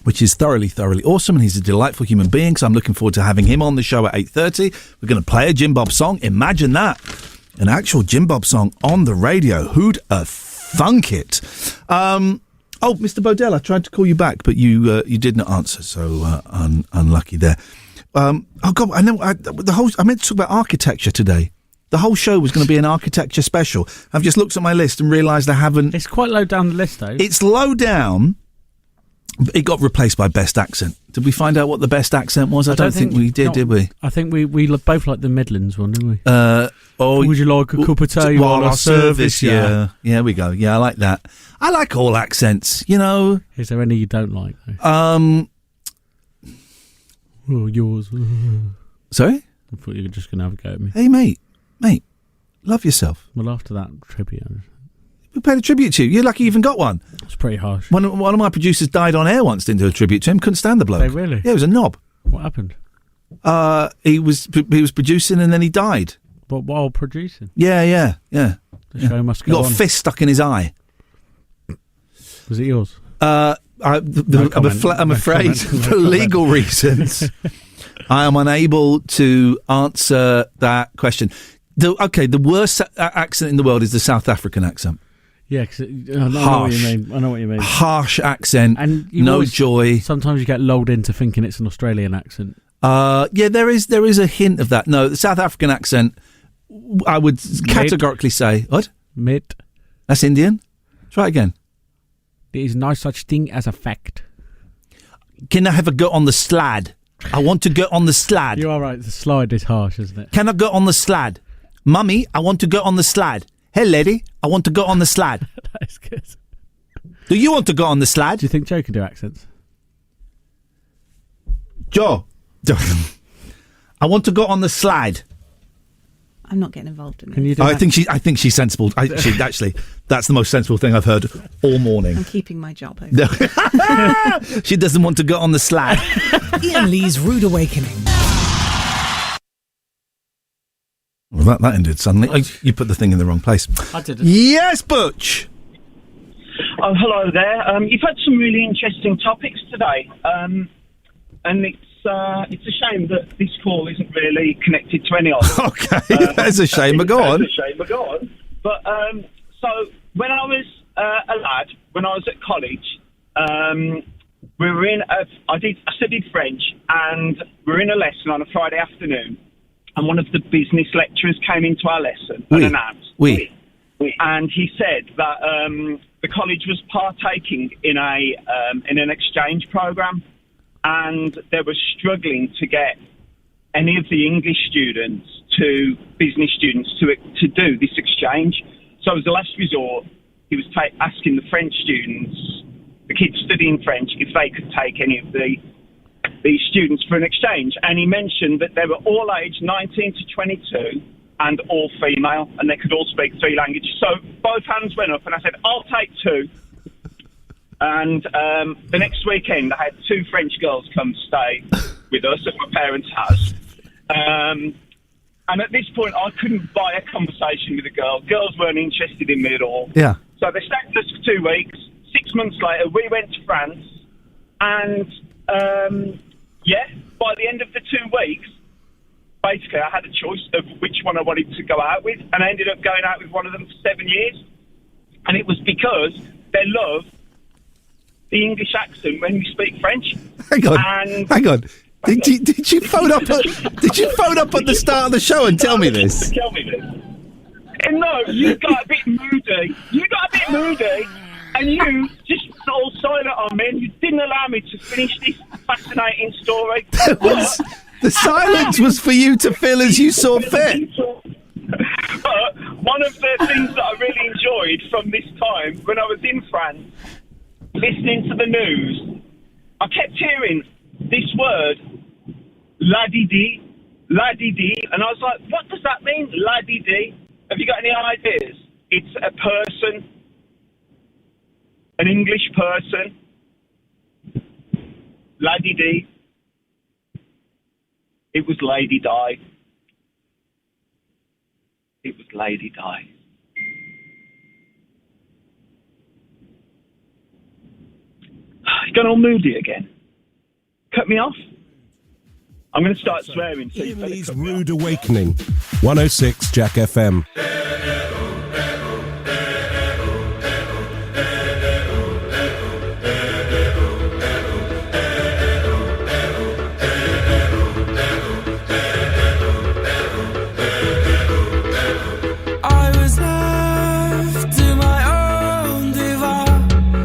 which is thoroughly, thoroughly awesome, and he's a delightful human being, so I'm looking forward to having him on the show at 8:30. We're going to play a Jim Bob song. Imagine that. An actual Jim Bob song on the radio. Who'd thunk it? Oh, Mr. Bodell, I tried to call you back, but you did not answer, so unlucky there. Oh God, I meant to talk about architecture today. The whole show was going to be an architecture special. I've just looked at my list and realised I haven't. It's quite low down the list, though. It's low down. It got replaced by best accent. Did we find out what the best accent was? I don't think we did we? I think we both like the Midlands one, didn't we? Would you like a cup of tea while I service you? Yeah, we go. Yeah, I like that. I like all accents, you know. Is there any you don't like, though? Yours. Sorry? I thought you were just going to have a go at me. Hey, mate, love yourself. Well, after that tribute... We paid a tribute to you. You're lucky you even got one. It's pretty harsh. One of my producers died on air once, didn't do a tribute to him. Couldn't stand the bloke. Oh, really? Yeah, he was a knob. What happened? He was producing and then he died. But while producing? Yeah. The show must go on. He got a fist stuck in his eye. Was it yours? I'm afraid, for legal reasons, I am unable to answer that question. The worst accent in the world is the South African accent. Yeah, I know what you mean. Harsh accent, and no joy. Sometimes you get lulled into thinking it's an Australian accent. Yeah, there is a hint of that. No, the South African accent, I would categorically say... What? Mid. That's Indian? Try it again. There is no such thing as a fact. Can I have a go on the slide? I want to go on the slide. You are right, the slide is harsh, isn't it? Can I go on the slide? Mummy, I want to go on the slide. Hey, lady, I want to go on the slide. That is good. Do you want to go on the slide? Do you think Joe can do accents? Joe, I want to go on the slide. I'm not getting involved in this. Can you do I think she's sensible. Actually, that's the most sensible thing I've heard all morning. I'm keeping my job. She doesn't want to go on the slide. Iain Lee's Rude Awakening. Well, that ended suddenly. You put the thing in the wrong place. I did it. Yes, Butch. Oh, hello there. You've had some really interesting topics today, and it's a shame that this call isn't really connected to any of them. Okay, that's a shame, but go on. But so when I was a lad, when I was at college, we were in I studied French, and we were in a lesson on a Friday afternoon, and one of the business lecturers came into our lesson and announced. And he said that the college was partaking in an exchange program, and they were struggling to get any of the English students to business students to do this exchange. So as a last resort, he was asking the French students, the kids studying French, if they could take any of these students for an exchange. And he mentioned that they were all aged 19 to 22 and all female, and they could all speak 3 languages. So both hands went up, and I said, I'll take 2. And the next weekend, I had 2 French girls come stay with us at my parents' house. And at this point, I couldn't buy a conversation with a girl. Girls weren't interested in me at all. Yeah. So they stacked us for 2 weeks. 6 months later, we went to France. And, by the end of the 2 weeks, basically I had a choice of which one I wanted to go out with, and I ended up going out with one of them for 7 years. And it was because they love the English accent when you speak French. Hang on. Did you phone up? Did you phone up at the start of the show and tell me this? And no, you got a bit moody. And you just all silent on me, and you didn't allow me to finish this fascinating story. The silence was for you to fill as you saw fit. But one of the things that I really enjoyed from this time, when I was in France, listening to the news, I kept hearing this word, la-di-di, and I was like, what does that mean, la-di-di? Have you got any ideas? It's a person, an English person, la-di-di. It was Lady Di. It was Lady Di. You're going all moody again. Cut me off. I'm going to start swearing. So Iain Lee's Rude Awakening, 106 Jack FM. I was left to my own devices.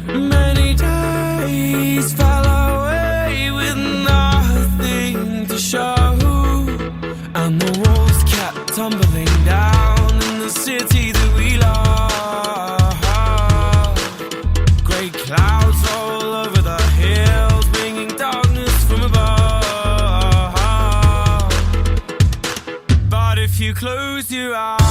Many days fell away with nothing to show, and the walls kept tumbling down in the city that we love. Grey clouds all over the hills, bringing darkness from above. But if you close your eyes,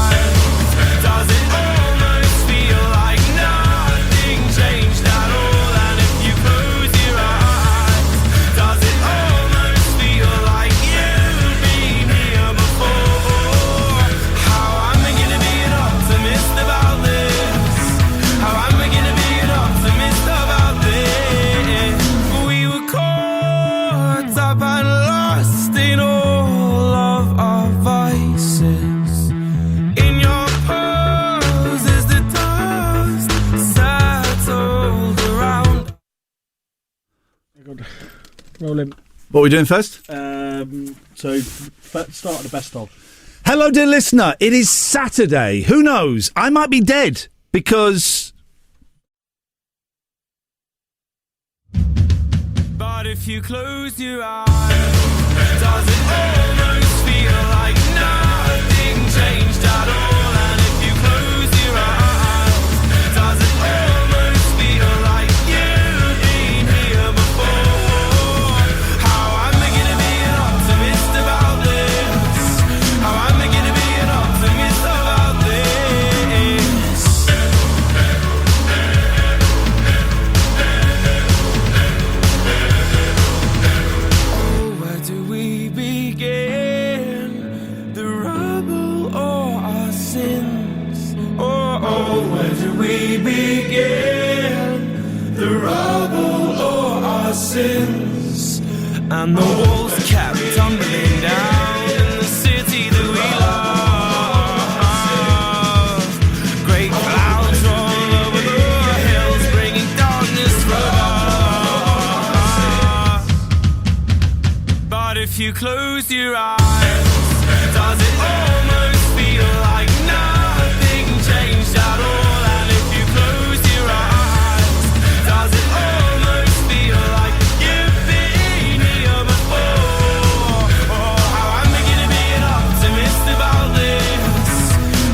does it almost feel like nothing changed at all? And if you close your eyes, does it almost feel like you've been here before? How am I gonna be an optimist about this? How am I gonna be an optimist about this? We were caught up and lost in all of our vices. In your poses, the dust settled around. Rolling. What are we doing first? Start the best of. Hello, dear listener. It is Saturday. Who knows? I might be dead because. But if you close your eyes, does it almost feel like nothing changed at all? And if you close your eyes, does it almost feel like you've been here before? How am I gonna be an optimist about this? How am I gonna be an optimist about this? Oh, where do we begin? The rubble or our sins? Oh, where do we begin? The rubble or our sins? And the walls kept tumbling down in the city that we love. Great clouds all over the hills, bringing darkness from above. But if you close your eyes, does it almost feel like nothing changed at all? And if you close your eyes, does it almost feel like you've been here before? Oh, how am I gonna be an optimist about this?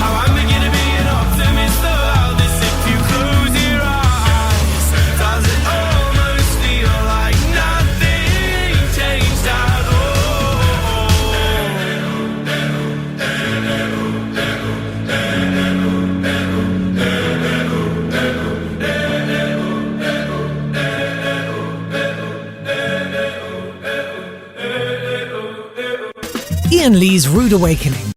How am I gonna be an optimist about this? If you close your eyes, does it almost feel like nothing changed at all? Iain Lee's Rude Awakening.